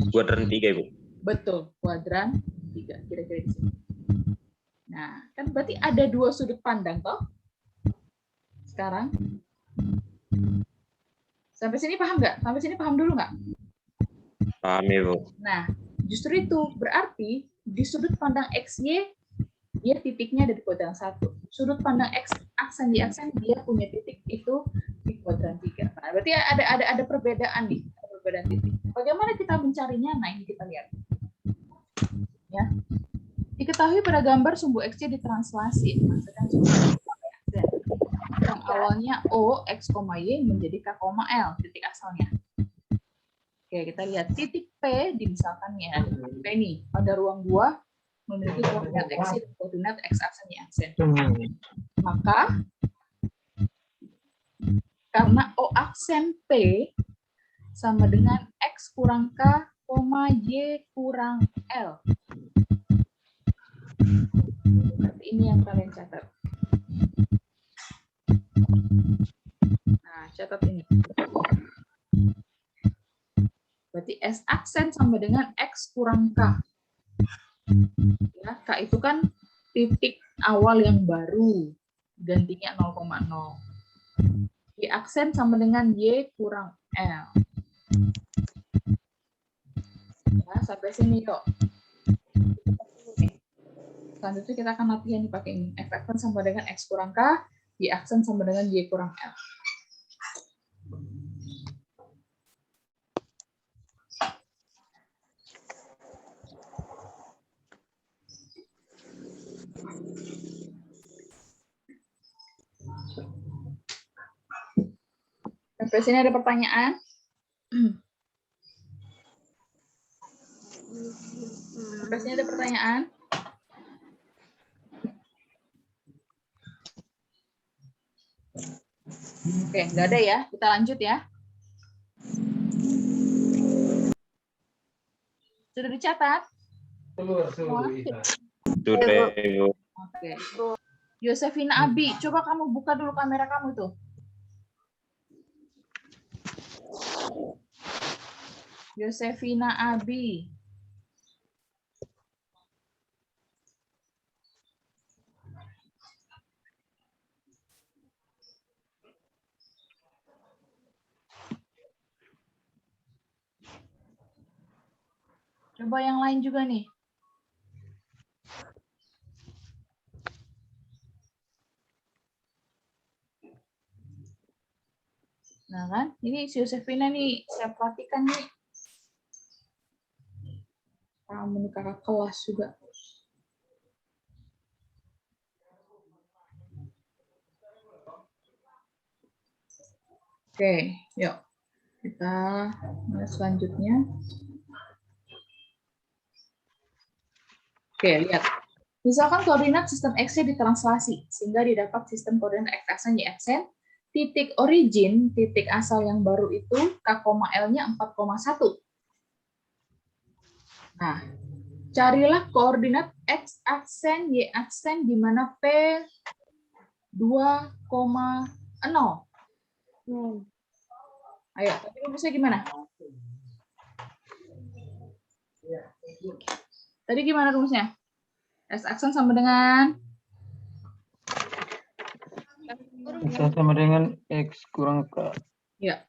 Kuadran 3, Ibu. Betul, kuadran 3 kira-kira di sini. Nah, kan berarti ada dua sudut pandang toh? Sekarang sampai sini paham nggak? Sampai sini paham dulu nggak? Paham, Ibu. Nah, justru itu berarti di sudut pandang XY dia titiknya ada di kuadran 1. Sudut pandang X aksen Y aksen dia punya titik itu di kuadran 3. Nah, berarti ada perbedaan nih, ada perbedaan titik. Bagaimana kita mencarinya? Nah, ini kita lihat. Ya. Diketahui pada gambar sumbu XY ditranslasi, maksudnya sumbu X, yang awalnya O, X, Y menjadi K, L, titik asalnya. Oke, kita lihat titik P, misalkan ya, P nih, pada ruang 2 memiliki koordinat X dan koordinat X aksen Y aksen. Maka, karena O aksen P sama dengan X kurang K, Y kurang L. Berarti ini yang kalian catat. Nah, catat ini. Berarti S aksen sama dengan X kurang K. Ya, K itu kan titik awal yang baru, gantinya 0,0. Y aksen sama dengan Y kurang L. Ya, sampai sini yuk. Selanjutnya kita akan latihan dipakai ini. F aksen sama dengan X kurang K, Y aksen sama dengan Y kurang L. Sampai sini ada pertanyaan? Sampai sini ada pertanyaan? Oke, nggak ada ya. Kita lanjut ya. Sudah dicatat? Semua? Sudah, Ibu. Oke. Yosefina Abi, coba kamu buka dulu kamera kamu tuh. Yosefina Abi. Coba yang lain juga nih. Nah kan, ini si Yosefina nih, saya perhatikan nih. Kamu nih kakak kelas juga. Oke, yuk. Kita mulai selanjutnya. Oke, lihat. Misalkan koordinat sistem X-nya ditranslasi, sehingga didapat sistem koordinat X aksen Y aksen, titik origin, titik asal yang baru itu K, L-nya 4,1. Nah, carilah koordinat X aksen, Y aksen di mana P 2,0. Ayo, tapi rumusnya gimana? Tadi gimana rumusnya? S aksen sama dengan X sama dengan X kurang K. ya.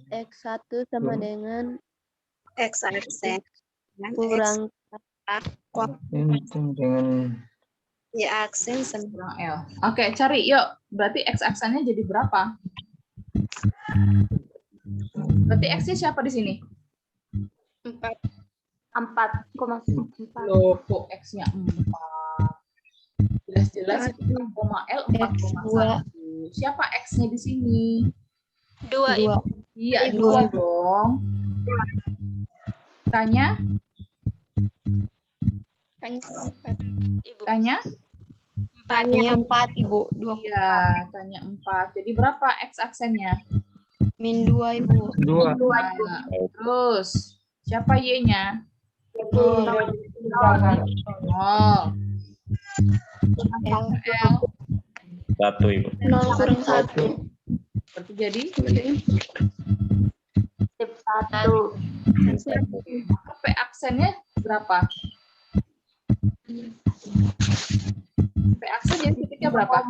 X1 sama dengan X aksen kurang Ini sama dengan Y aksen sama Kurang L. Oke, cari yuk. Berarti X aksennya jadi berapa? Berarti X-nya siapa di sini? 4,4. Loh, kok X-nya 4? Jelas-jelas itu L 4,1. Siapa X-nya di sini? 2 Ibu. Iya, 2 dong. Tanya? Ibu. Tanya? Tanya 4, Ibu. 2 Iya, tanya 4. Jadi berapa X aksennya? min 2, Ibu. 2. Nah, terus, siapa Y-nya? 0. 0. L. L. 1, Ibu. 0 kurang 1. Berarti jadi? 1. P aksennya berapa? P aksen jadi titiknya berapa?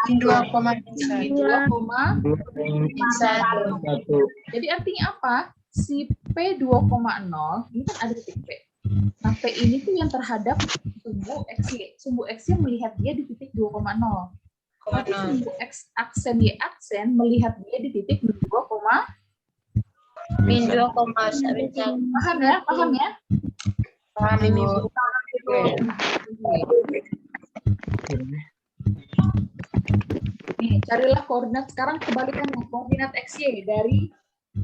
Min 2,1. 2,1. Jadi artinya apa? Si P 2,0 ini kan ada titik P. Nah, P ini tuh yang terhadap sumbu X-Y. Sumbu X-nya melihat dia di titik 2,0. Tapi sumbu X aksen Y aksen melihat dia di titik 2, Min 2,1. paham ya? Paham ya? Paham, Ibu. Nih, carilah koordinat sekarang kebalikannya. Koordinat XY dari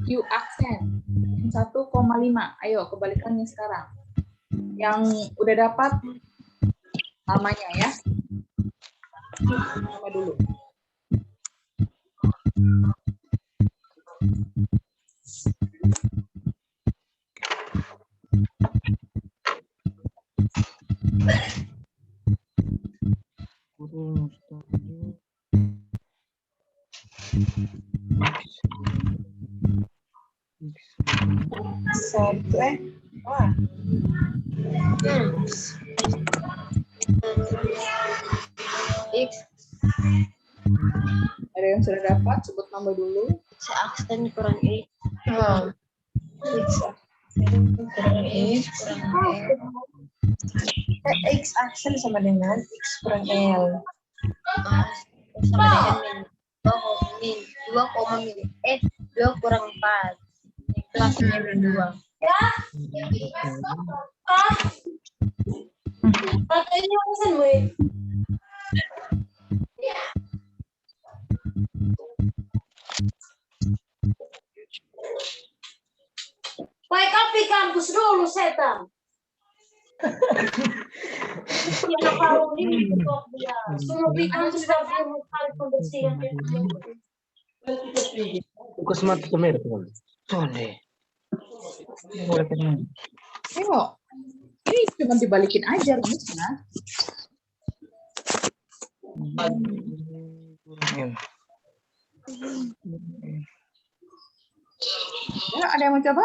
Q aksen 1,5. Ayo kebalikannya sekarang. Yang udah dapat namanya ya. Nama dulu. X Ada yang sudah dapat? Sebut nama dulu. aksen kurang X. kurang X kurang L. X aksen sama dengan X kurang L. Sama dengan min 2 kurang 4. Kelasnya min 2. Katanya pesan, Boy. Wake up di kampus dulu, setan. Ya, kalau ini dia. Suruh di kampus dan dia mau cari pembersihan. Bukas mata kamera teman. Sone. Boleh kan? Ayo, ini cuma dibalikin aja rumusnya. Ya, ada yang mau coba?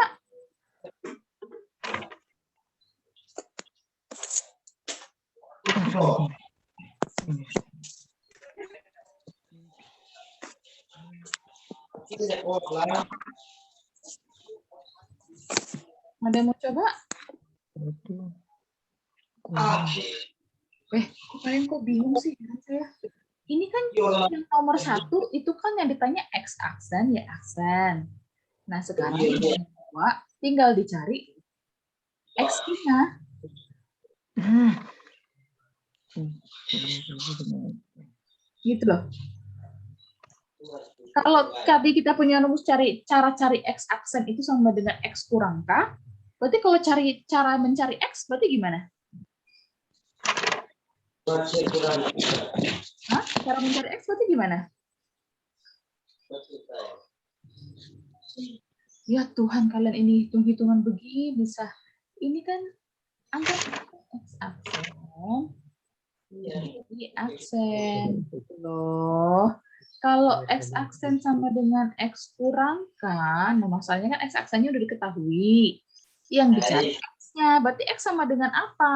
Ada yang mau coba? Kalian kok bingung sih saya? Ini kan yang nomor 1 itu kan yang ditanya X aksen, Y aksen. Nah sekarang yang kedua tinggal dicari X-nya. Gitu loh. Kalau tadi kita punya rumus cara cari X aksen itu sama dengan X kurang K, berarti kalau cara mencari X berarti gimana? Hah? Cara mencari X berarti gimana? Ya Tuhan, kalian ini hitung-hitungan begini bisa. Ini kan angka X aksen. Y aksen. Gitu loh. Kalau X aksen sama dengan X kurang K, nah masalahnya kan X aksennya udah diketahui. Yang dicari X-nya, berarti X sama dengan apa?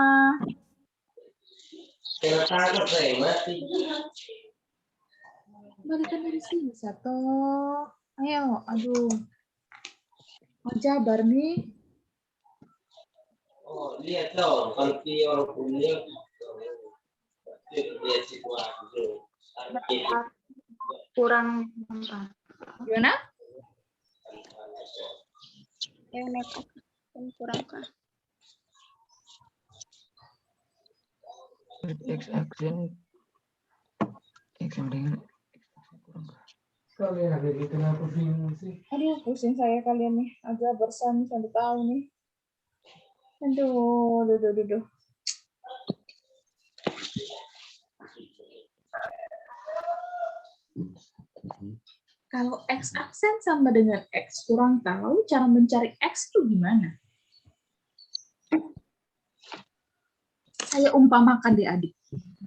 Balikan dari sini, Sato. Ayo, aduh. Mau jabar nih. Oh, lihat dong, nanti orang punya lihat situasi. Kurang 4. Gimana? Kurang K. X aksen X sama dengan X aksen kurang K. Kalian ada di kenapa bingung sih? Aduh, pusing saya kalian nih. Agak bersama sampai tahu nih. Aduh. Kalau X aksen sama dengan X kurang tahu, cara mencari X itu gimana? Saya umpamakan deh adik.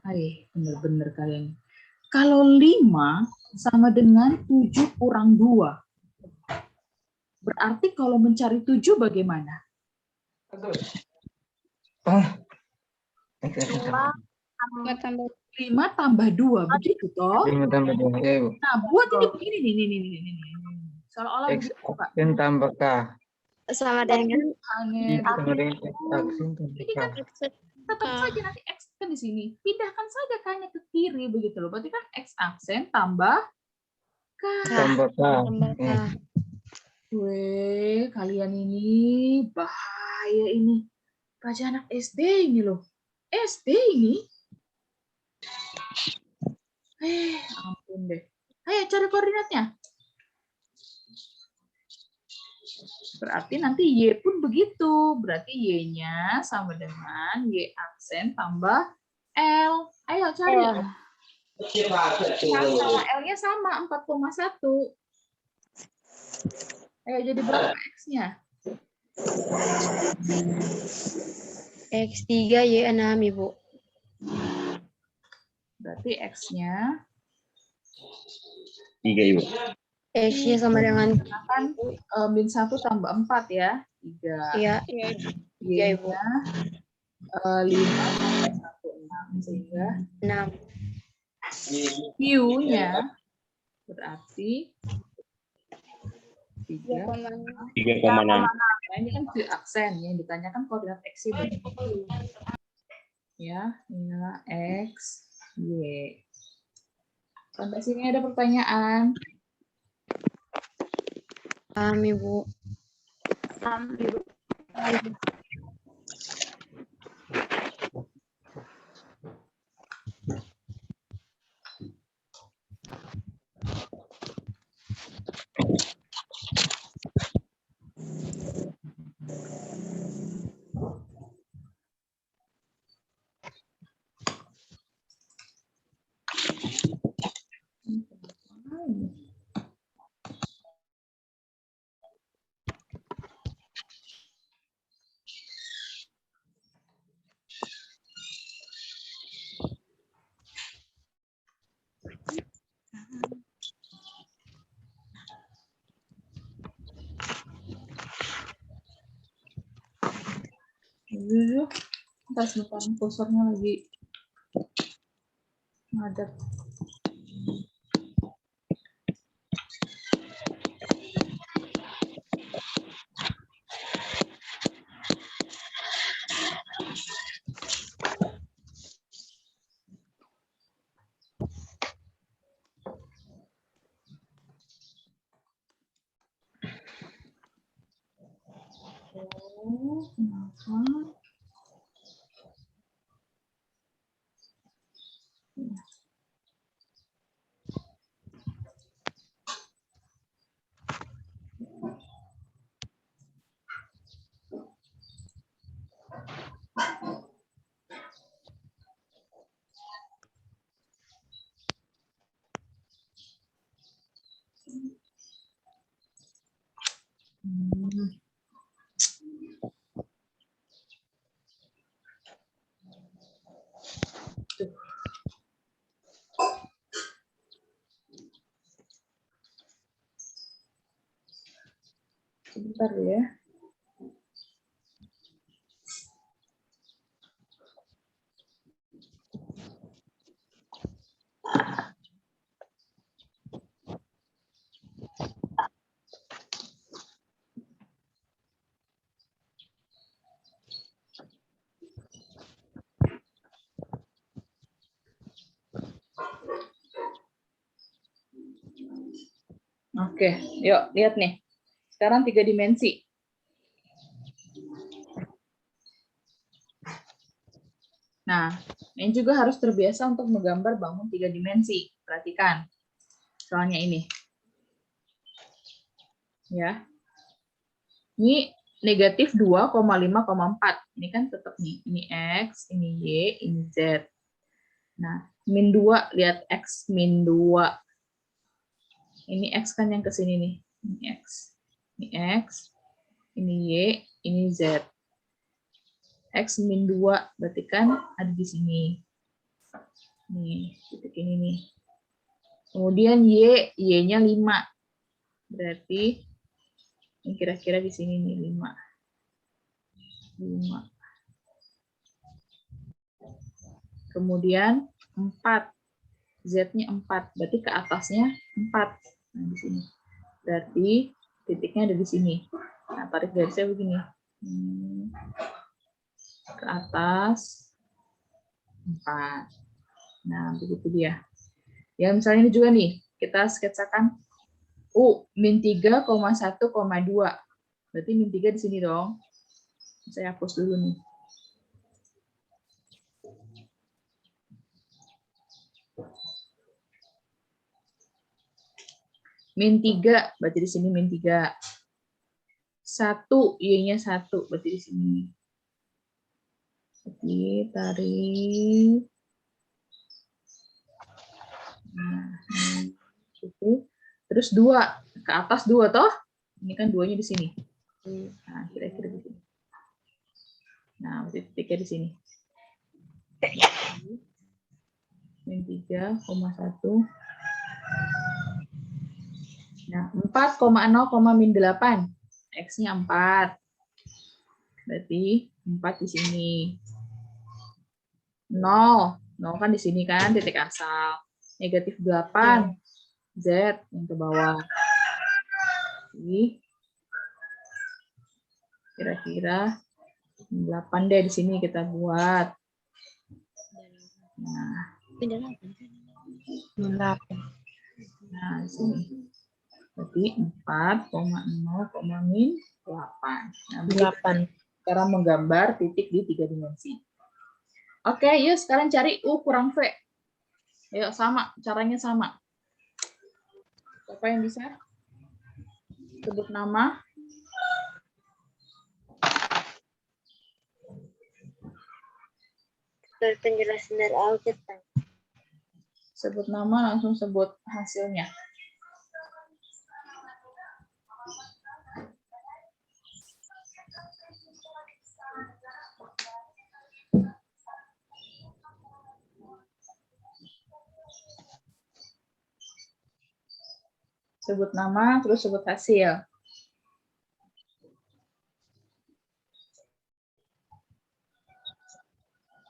Hai, bener-bener kalian. Kalau 5 sama dengan 7 kurang 2. Berarti kalau mencari 7 bagaimana? X aksen 5 tambah 2, begitu toh? 5 tambah 2, ya Ibu. Nah, buat ini begini nih. Seolah-olah X begitu, Pak. aksen tambah K. Sama dengan Y sama dengan X aksen tambah Ini K. kan tetap saja nanti X kan di sini. Pindahkan saja K-nya ke kiri, begitu loh. Berarti kan X aksen tambah K. Tambah K. Weh, kalian ini bahaya ini. Kajian anak SD ini loh. SD ini. Ampun deh. Ayo cari koordinatnya. Berarti nanti Y pun begitu. Berarti Y-nya sama dengan Y aksen tambah L. Ayo cari. Sama L-nya sama 4,1. Ayo jadi berapa X-nya? X3 Y6 Ibu. Berarti X-nya 3 Ibu. X-nya sama dengan kan min 1 tambah 4 ya. 3. ya Y-nya 5 tambah 1, 6. Sehingga 6. Q-nya berarti 3,6. Nah, ini kan Q aksen, yang ditanyakan koordinat X berarti ya, inilah X, Y. Sampai sini ada pertanyaan? Ibu. Ntar sebentar, kursornya lagi ngadat. Oh, kenapa? Sebentar ya. Oke, yuk lihat nih. Sekarang 3 dimensi. Nah, ini juga harus terbiasa untuk menggambar bangun 3 dimensi. Perhatikan. Soalnya ini. Ya. Ini negatif 2,5,4. Ini kan tetap nih. Ini X, ini Y, ini Z. Nah, min 2. Lihat X min 2. Ini X kan yang ke sini nih. Ini X. Ini X. Ini Y. Ini Z. X min 2. Berarti kan ada di sini. Nih, titik ini nih. Kemudian Y. Y-nya 5. Berarti ini kira-kira di sini nih 5. 5. Kemudian 4. Z-nya 4. Berarti ke atasnya 4. Nah, di sini. Berarti titiknya ada di sini. Nah, tarik garisnya begini. Ke atas 4. Nah, begitu dia. Ya, misalnya ini juga nih. Kita sketsakan U min 3,1,2. Berarti min 3 di sini dong. Saya hapus dulu nih. Min 3, berarti di sini min 3. 1, Y-nya 1, berarti di sini. Jadi, tarik. Nah, gitu. Terus 2, ke atas 2 toh? Ini kan 2-nya di sini. Nah, kira-kira di sini. Nah, berarti titiknya di sini. Min 3,1. Nah, 4,0, min 8. X-nya 4. Berarti 4 di sini. 0. 0 kan di sini kan, titik asal. Negatif 8. Z yang ke bawah. Kira-kira 8 deh di sini kita buat. Nah, nah di sini. Berarti 4,0, min 8. Nah, 8. Cara menggambar titik di 3 dimensi. Oke, yuk sekarang cari U kurang V. Ayo sama, caranya sama. Siapa yang bisa? Sebut nama. Penjelasan dari Alkitab. Sebut nama, langsung sebut hasilnya. Sebut nama, terus sebut hasil.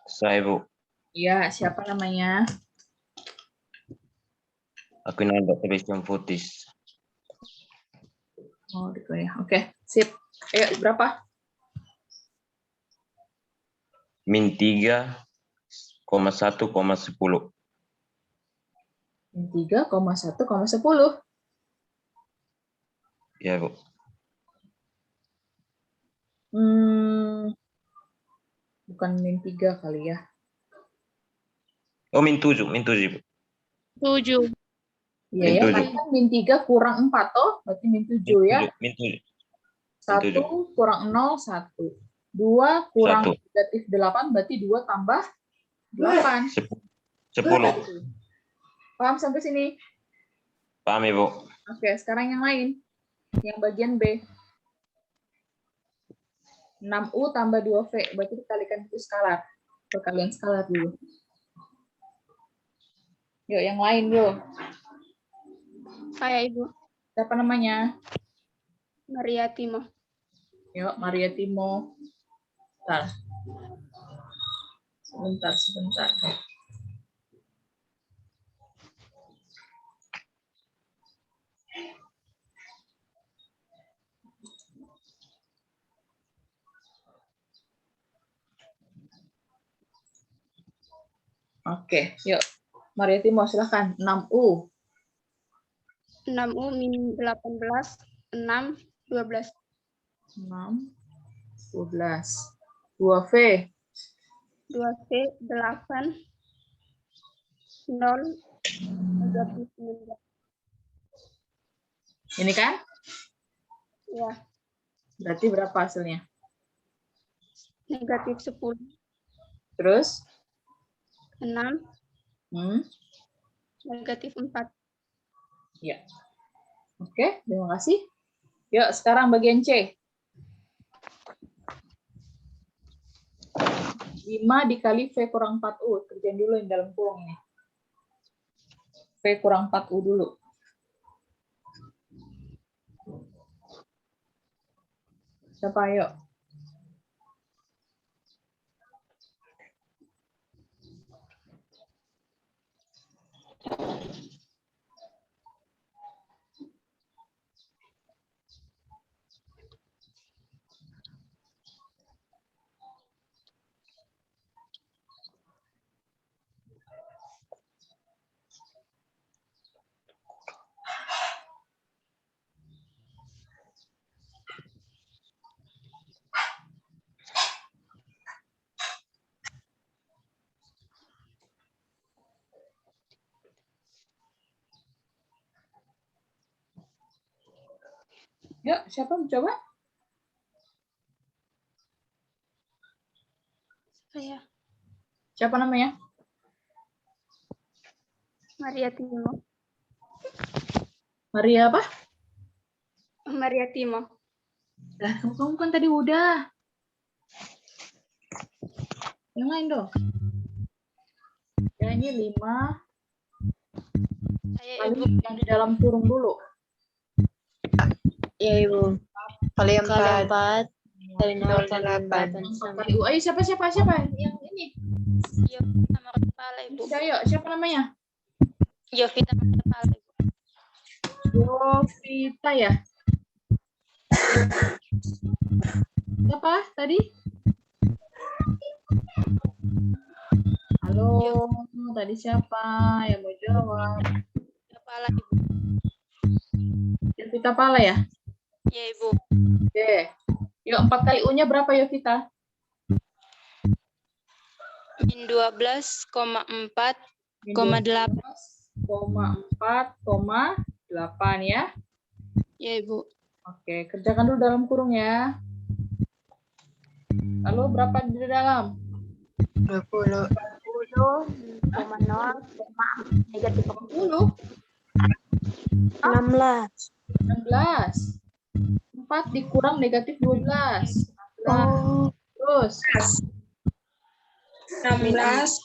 Saya, Bu. Ya, siapa namanya? Aguinaldo Christian Futis. Oh, gitu ya. Oke, sip. Ayo, berapa? Min 3,1,10. Min 3,1,10. Ya, Bu. Bukan min 3 kali ya. Oh, min 7, Bu. 7. Iya ya, Min 7. kan min 3 kurang 4 toh, berarti min 7 ya. Min 7. 1 kurang 0, 1. 2 kurang 1. negatif 8, berarti 2 tambah 8. 10. Paham sampai sini? Paham, Ibu? Oke, sekarang yang lain. Yang bagian B. 6U tambah 2V, berarti dikalikan itu skalar. Perkalian skalar dulu. Yuk, yang lain yuk. Saya Ibu. Siapa namanya? Maria Timo. Yuk, Maria Timo. Sebentar. Oke, yuk. Maria Timo, silahkan. 6U. 6U min 18, 6, 12. 6, 12. 2V. 2V, 8, 0, negatif 19. Ini kan? Ya, Berarti berapa hasilnya? negatif 10, Terus? 6, Hmm? negatif 4. Ya. Oke, terima kasih. Yuk, sekarang bagian C. 5 dikali V kurang 4U. Kerjain dulu yang dalam kurung ini. V kurang 4U dulu. Siapa, yuk? Yuk, siapa mau coba? Saya Siapa namanya? Maria Timo. Maria apa? Maria Timo. Lah, kamu kan tadi udah. Yang lain dong. Ya, ini 5. Saya Kali Ibu. yang di dalam kurung dulu. Ya Ibu. Kali 4. Kali 0 kali 8. 4 kali U. Ayo, siapa? Yang ini. Yofi sama kepala Ibu. Ayo, siapa namanya? Yofi sama kepala Ibu. Yovita ya? Siapa tadi? Halo, tadi siapa yang mau jawab? Kepala Ibu. Yovita Pala ya? Ya Ibu. Oke. Yuk 4 kali U-nya berapa Yovita? Min 12,4,8. 12,4,8 ya. Ya Ibu. Oke, kerjakan dulu dalam kurung ya. Lalu berapa di dalam? 20. 20,0, negatif 10. 16. 16. 4 dikurang negatif 12. 14. Terus. 16.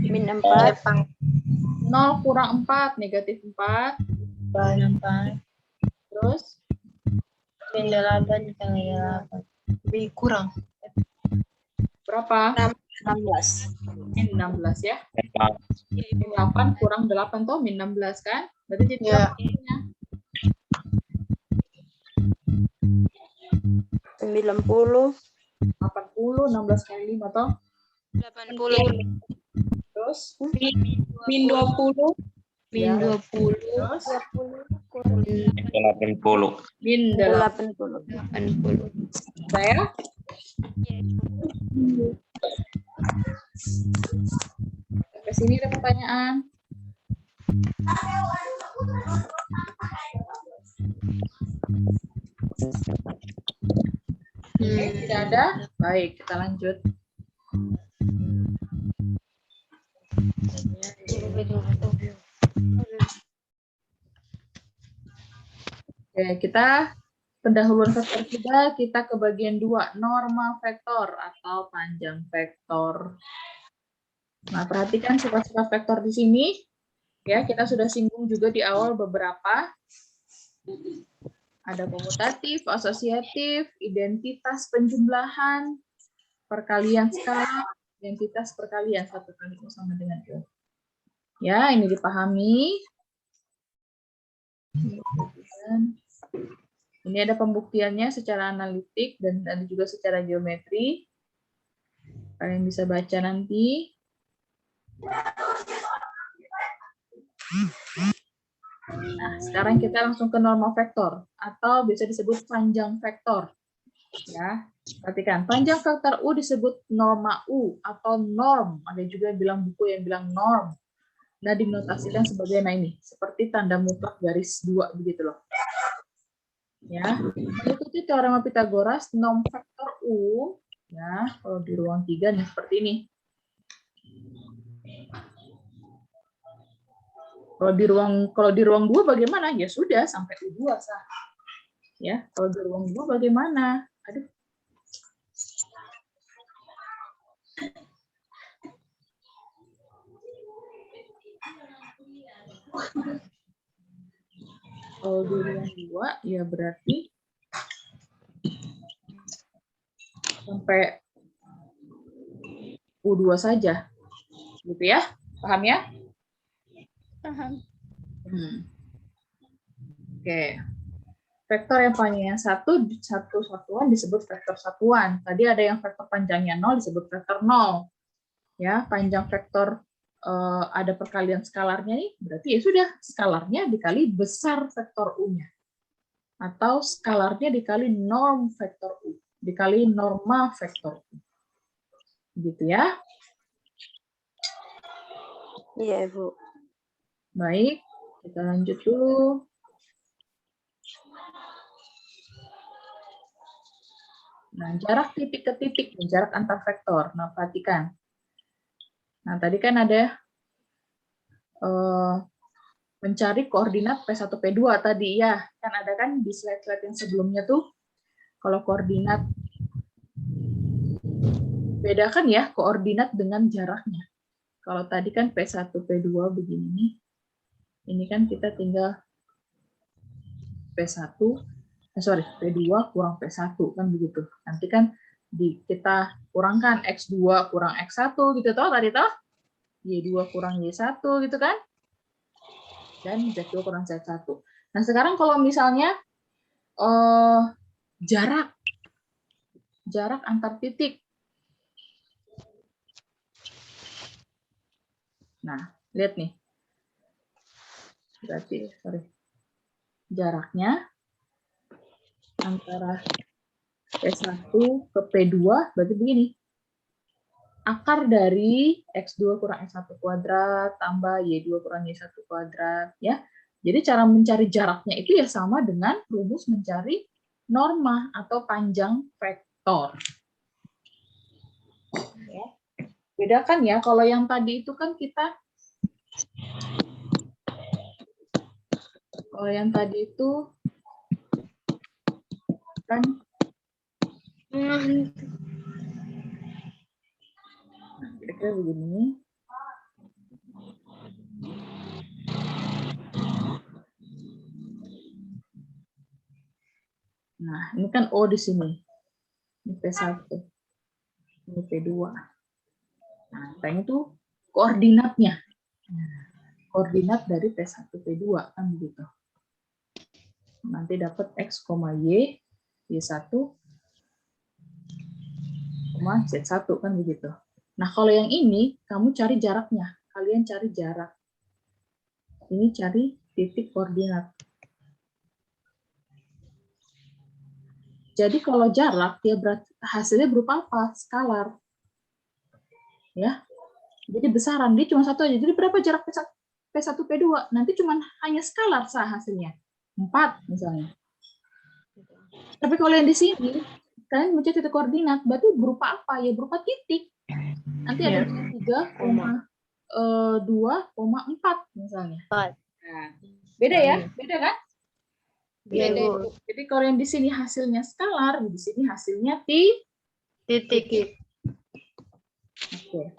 Min 4. 0 kurang 4, negatif 4. 4. Terus. Min 8 kali 8. Lebih kurang. Berapa? 16. Min 16 ya. Min 8 kurang 8 toh, min 16 kan? Berarti jadi Ya. berapa? 90. 80, 16 kali 5 toh. 80. Terus. Min 20. Min 20. Terus. 80. Min 80. 80. saya. Sampai sini ada pertanyaan. Oke, tidak ada. Baik, kita lanjut. Oke, kita pendahuluan vektor kita ke bagian 2, norma vektor atau panjang vektor. Nah, perhatikan sifat-sifat vektor di sini. Ya, kita sudah singgung juga di awal beberapa. Ada komutatif, asosiatif, identitas penjumlahan, perkalian skala, identitas perkalian satu kali U sama dengan U. Ya, ini dipahami. Ini ada pembuktiannya secara analitik dan ada juga secara geometri. Kalian bisa baca nanti. Nah, sekarang kita langsung ke norma vektor atau bisa disebut panjang vektor. Ya, perhatikan panjang vektor U disebut norma U atau norm. Ada juga yang bilang buku yang bilang norm. Nah, dinotasikan sebagai ini, seperti tanda mutlak garis 2 begitu loh. Ya, mengikuti teorema Pythagoras, norm vektor U, ya, kalau di ruang 3 nih seperti ini. Kalau di ruang 2 bagaimana? Ya sudah sampai U2 sah. Ya, kalau di ruang 2 bagaimana? Aduh. Kalau di ruang 2 ya berarti sampai U2 saja. Gitu ya? Paham ya? Paham. Oke. Vektor yang panjangnya satu satuan disebut vektor satuan. Tadi ada yang vektor panjangnya 0 disebut vektor 0. Ya, panjang vektor ada perkalian skalarnya nih, berarti ya sudah skalarnya dikali besar vektor U-nya. Atau skalarnya dikali norm vektor U, dikali norma vektor U. Gitu ya. Iya, Bu. Baik, kita lanjut dulu. Nah, jarak titik ke titik, jarak antar vektor. Nah, perhatikan. Nah, tadi kan ada mencari koordinat P1, P2 tadi ya. Kan ada kan di slide-slide yang sebelumnya tuh, kalau koordinat, bedakan ya koordinat dengan jaraknya. Kalau tadi kan P1, P2 begini nih. Ini kan kita tinggal P1, P2 kurang P1 kan begitu. Nanti kan kita kurangkan X2 kurang X1 gitu toh tadi toh. Y2 kurang Y1 gitu kan. Dan Z2 kurang Z1. Nah, sekarang kalau misalnya jarak. Jarak antar titik. Nah, lihat nih. Berarti, jaraknya antara P1 ke P2 berarti begini. Akar dari X2 kurang X1 kuadrat tambah Y2 kurang Y1 kuadrat. Ya. Jadi cara mencari jaraknya itu ya sama dengan rumus mencari norma atau panjang vektor. Ya. Bedakan ya, kalau yang tadi itu kan kita, kalau yang tadi itu kan kira-kira begini. Nah, ini kan O di sini. Ini P1. Ini P2. Nah, yang itu koordinatnya. Nah, koordinat dari P1, P2 kan begitu. Nanti dapat X, Y, Y1, Z1 kan begitu. Nah, kalau yang ini, kamu cari jaraknya. Kalian cari jarak. Ini cari titik koordinat. Jadi kalau jarak, dia hasilnya berupa apa? Skalar. Ya. Jadi besaran, dia cuma satu aja. Jadi berapa jarak P1, P2? Nanti cuma hanya skalar sah hasilnya. 4 misalnya. Tapi kalau yang di sini, kalian mencari titik koordinat, berarti berupa apa? Ya berupa titik. Nanti ada 3,2,4 misalnya. Nah, beda ya? Beda kan? Beda. Jadi kalau yang di sini hasilnya skalar, di sini hasilnya titik. Oke.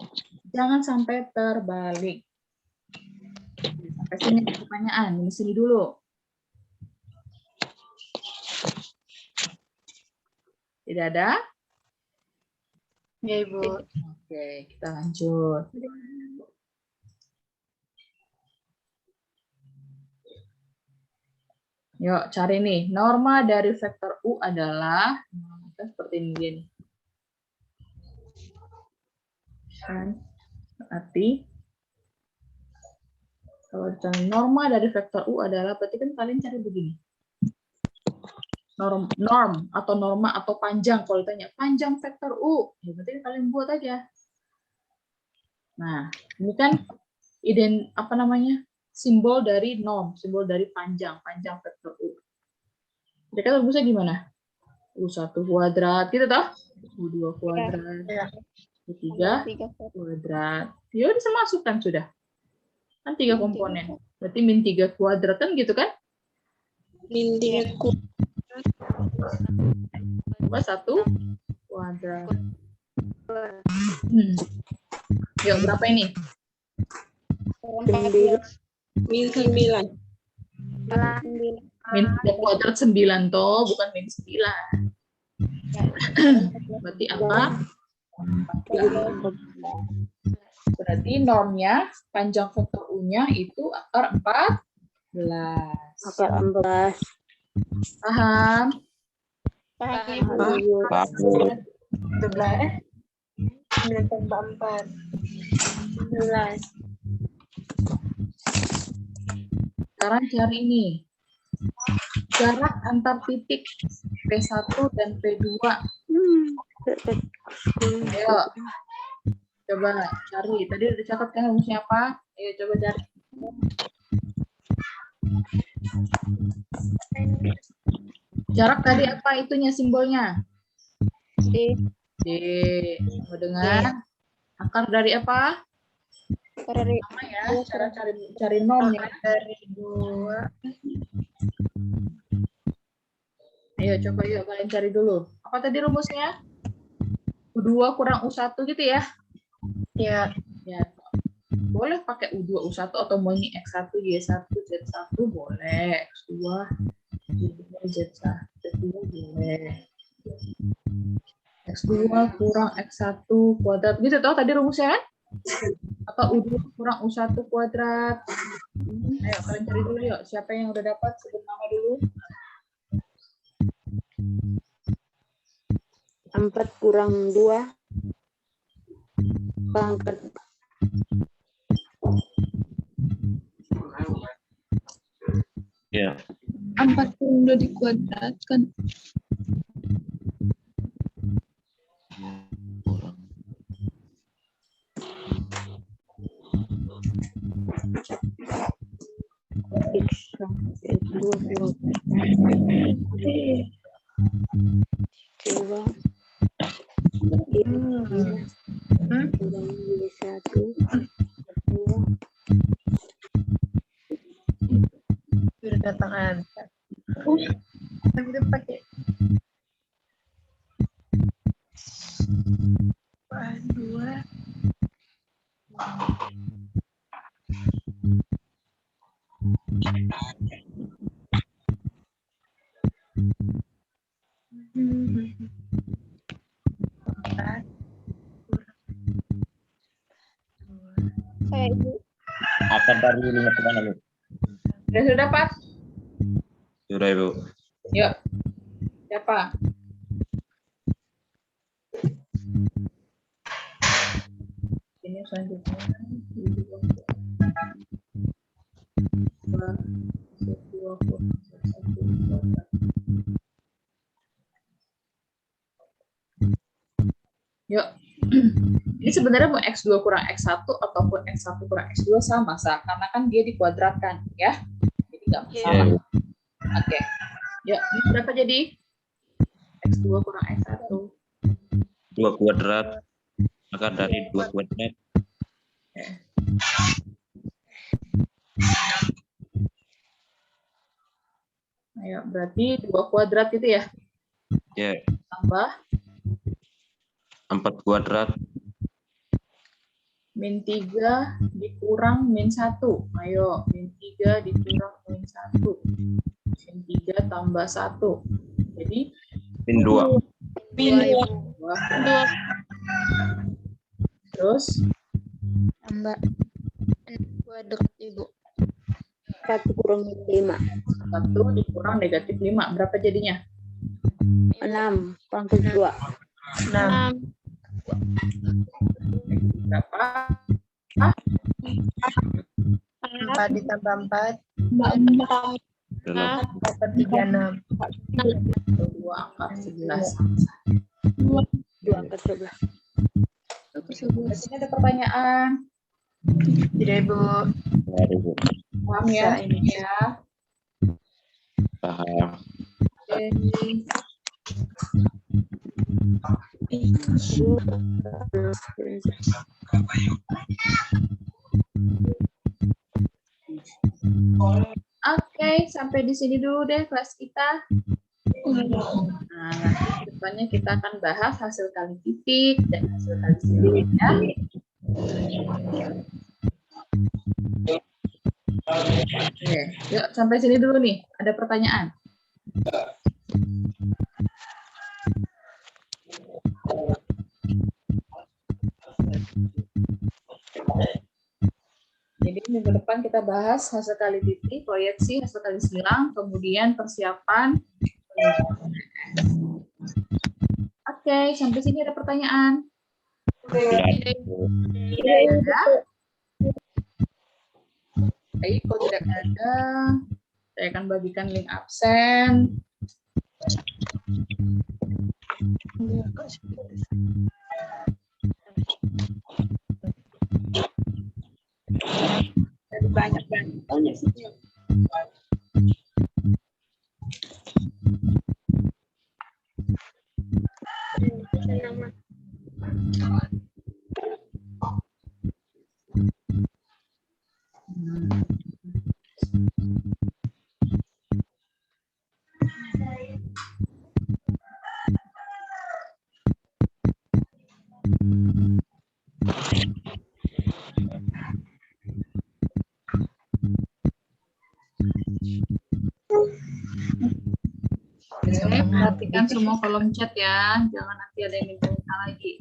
Jangan sampai terbalik. Sampai sini pertanyaan, di sini dulu. Tidak ada? Ya, Ibu. Oke, kita lanjut. Yuk, cari nih. Norma dari vektor U adalah seperti ini dia nih. Kan? Berarti kalau norma dari vektor U adalah, berarti kan kalian cari begini. Norm atau norma atau panjang, kalau ditanya panjang vektor U, ya berarti kalian buat aja. Nah, ini kan simbol dari norm, simbol dari panjang vektor U. Jadi rumusnya gimana? U1 kuadrat, gitu toh? U2 kuadrat, U3 kuadrat. Ya bisa masukkan sudah. Kan 3 komponen. Berarti min 3 kuadrat kan gitu kan? Min 3 kuadrat. 1 kuadrat. Yuk, berapa ini? Min 9. Min 3 kuadrat 9 toh, bukan min 9. Berarti apa? Berarti normnya, panjang vektor U-nya itu akar 14. Akar 14. Paham? Paham. 11. 9/4. 11. Sekarang cari ini. Jarak antar titik P1 dan P2. Ayo. Coba cari. Tadi udah dicatat kan rumusnya apa? Ayo coba cari. Jarak tadi apa itunya simbolnya? D. Sama dengan akar dari apa? Dari Sama ya, cara cari norm ya. Dari 2. Ayo coba yuk kalian cari dulu. Apa tadi rumusnya? U2 kurang U1 gitu ya? Ya. Ya. Boleh pakai U2 U1 atau mau ini X1 Y1 Z1 boleh. X2 Z1 boleh. X2 kurang X1 kuadrat gitu toh tadi rumusnya kan? Atau U2 kurang U1 kuadrat. Ayo kalian cari dulu yuk. Siapa yang udah dapat sebut nama dulu? 4 kurang 2 pangkat 4 kurang 2 dikuadratkan. X sampai 2 kurang 2 kurang 1 2 Sudah katakan. Tapi itu pakai. Dua. Saya Ibu. Akar dari 5 ke mana, Bu? Sudah dapat? Sudah, Ibu. Yuk. Siapa? Ini selanjutnya. Yuk. Ini sebenarnya mau X2 kurang X1 ataupun X1 kurang X2 sama, karena kan dia dikuadratkan, ya. Jadi nggak masalah. Iya. Oke. Yuk, ini berapa jadi? X2 kurang X1. 2 kuadrat. Akar dari 2 kuadrat. Ayo, berarti 2 kuadrat itu ya? Ya. Tambah 4 kuadrat. min 3 dikurang min 1. Ayo, min 3 dikurang min 1. Min 3 tambah 1. Jadi Min 2. Min 2. 2. Terus Tambah. Kuadrat Ibu. 1 kurang 5 1 dikurang negatif 5. Berapa jadinya? 6 pangkat 2 6. Berapa? 4 ditambah 4. 8. Dapat 36. 2 angka 11. 2 angkat 11 Berarti ada pertanyaan. Tidak, Ibu. Ada, Ibu. Paham ya? Bisa ini. Ya. Paham. Oke. Oke, sampai di sini dulu deh kelas kita. Nah, nanti depannya kita akan bahas hasil kali titik dan hasil kali siling ya. Oke, yuk sampai sini dulu nih. Ada pertanyaan? Jadi minggu depan kita bahas hasil kali titik, proyeksi, hasil kali silang, kemudian persiapan. Oke, sampai sini ada pertanyaan? Tidak. Tidak ada. Baik, kalau tidak ada, saya akan bagikan link absen. Banyak. Perhatikan semua kolom chat ya, jangan nanti ada yang minta lagi.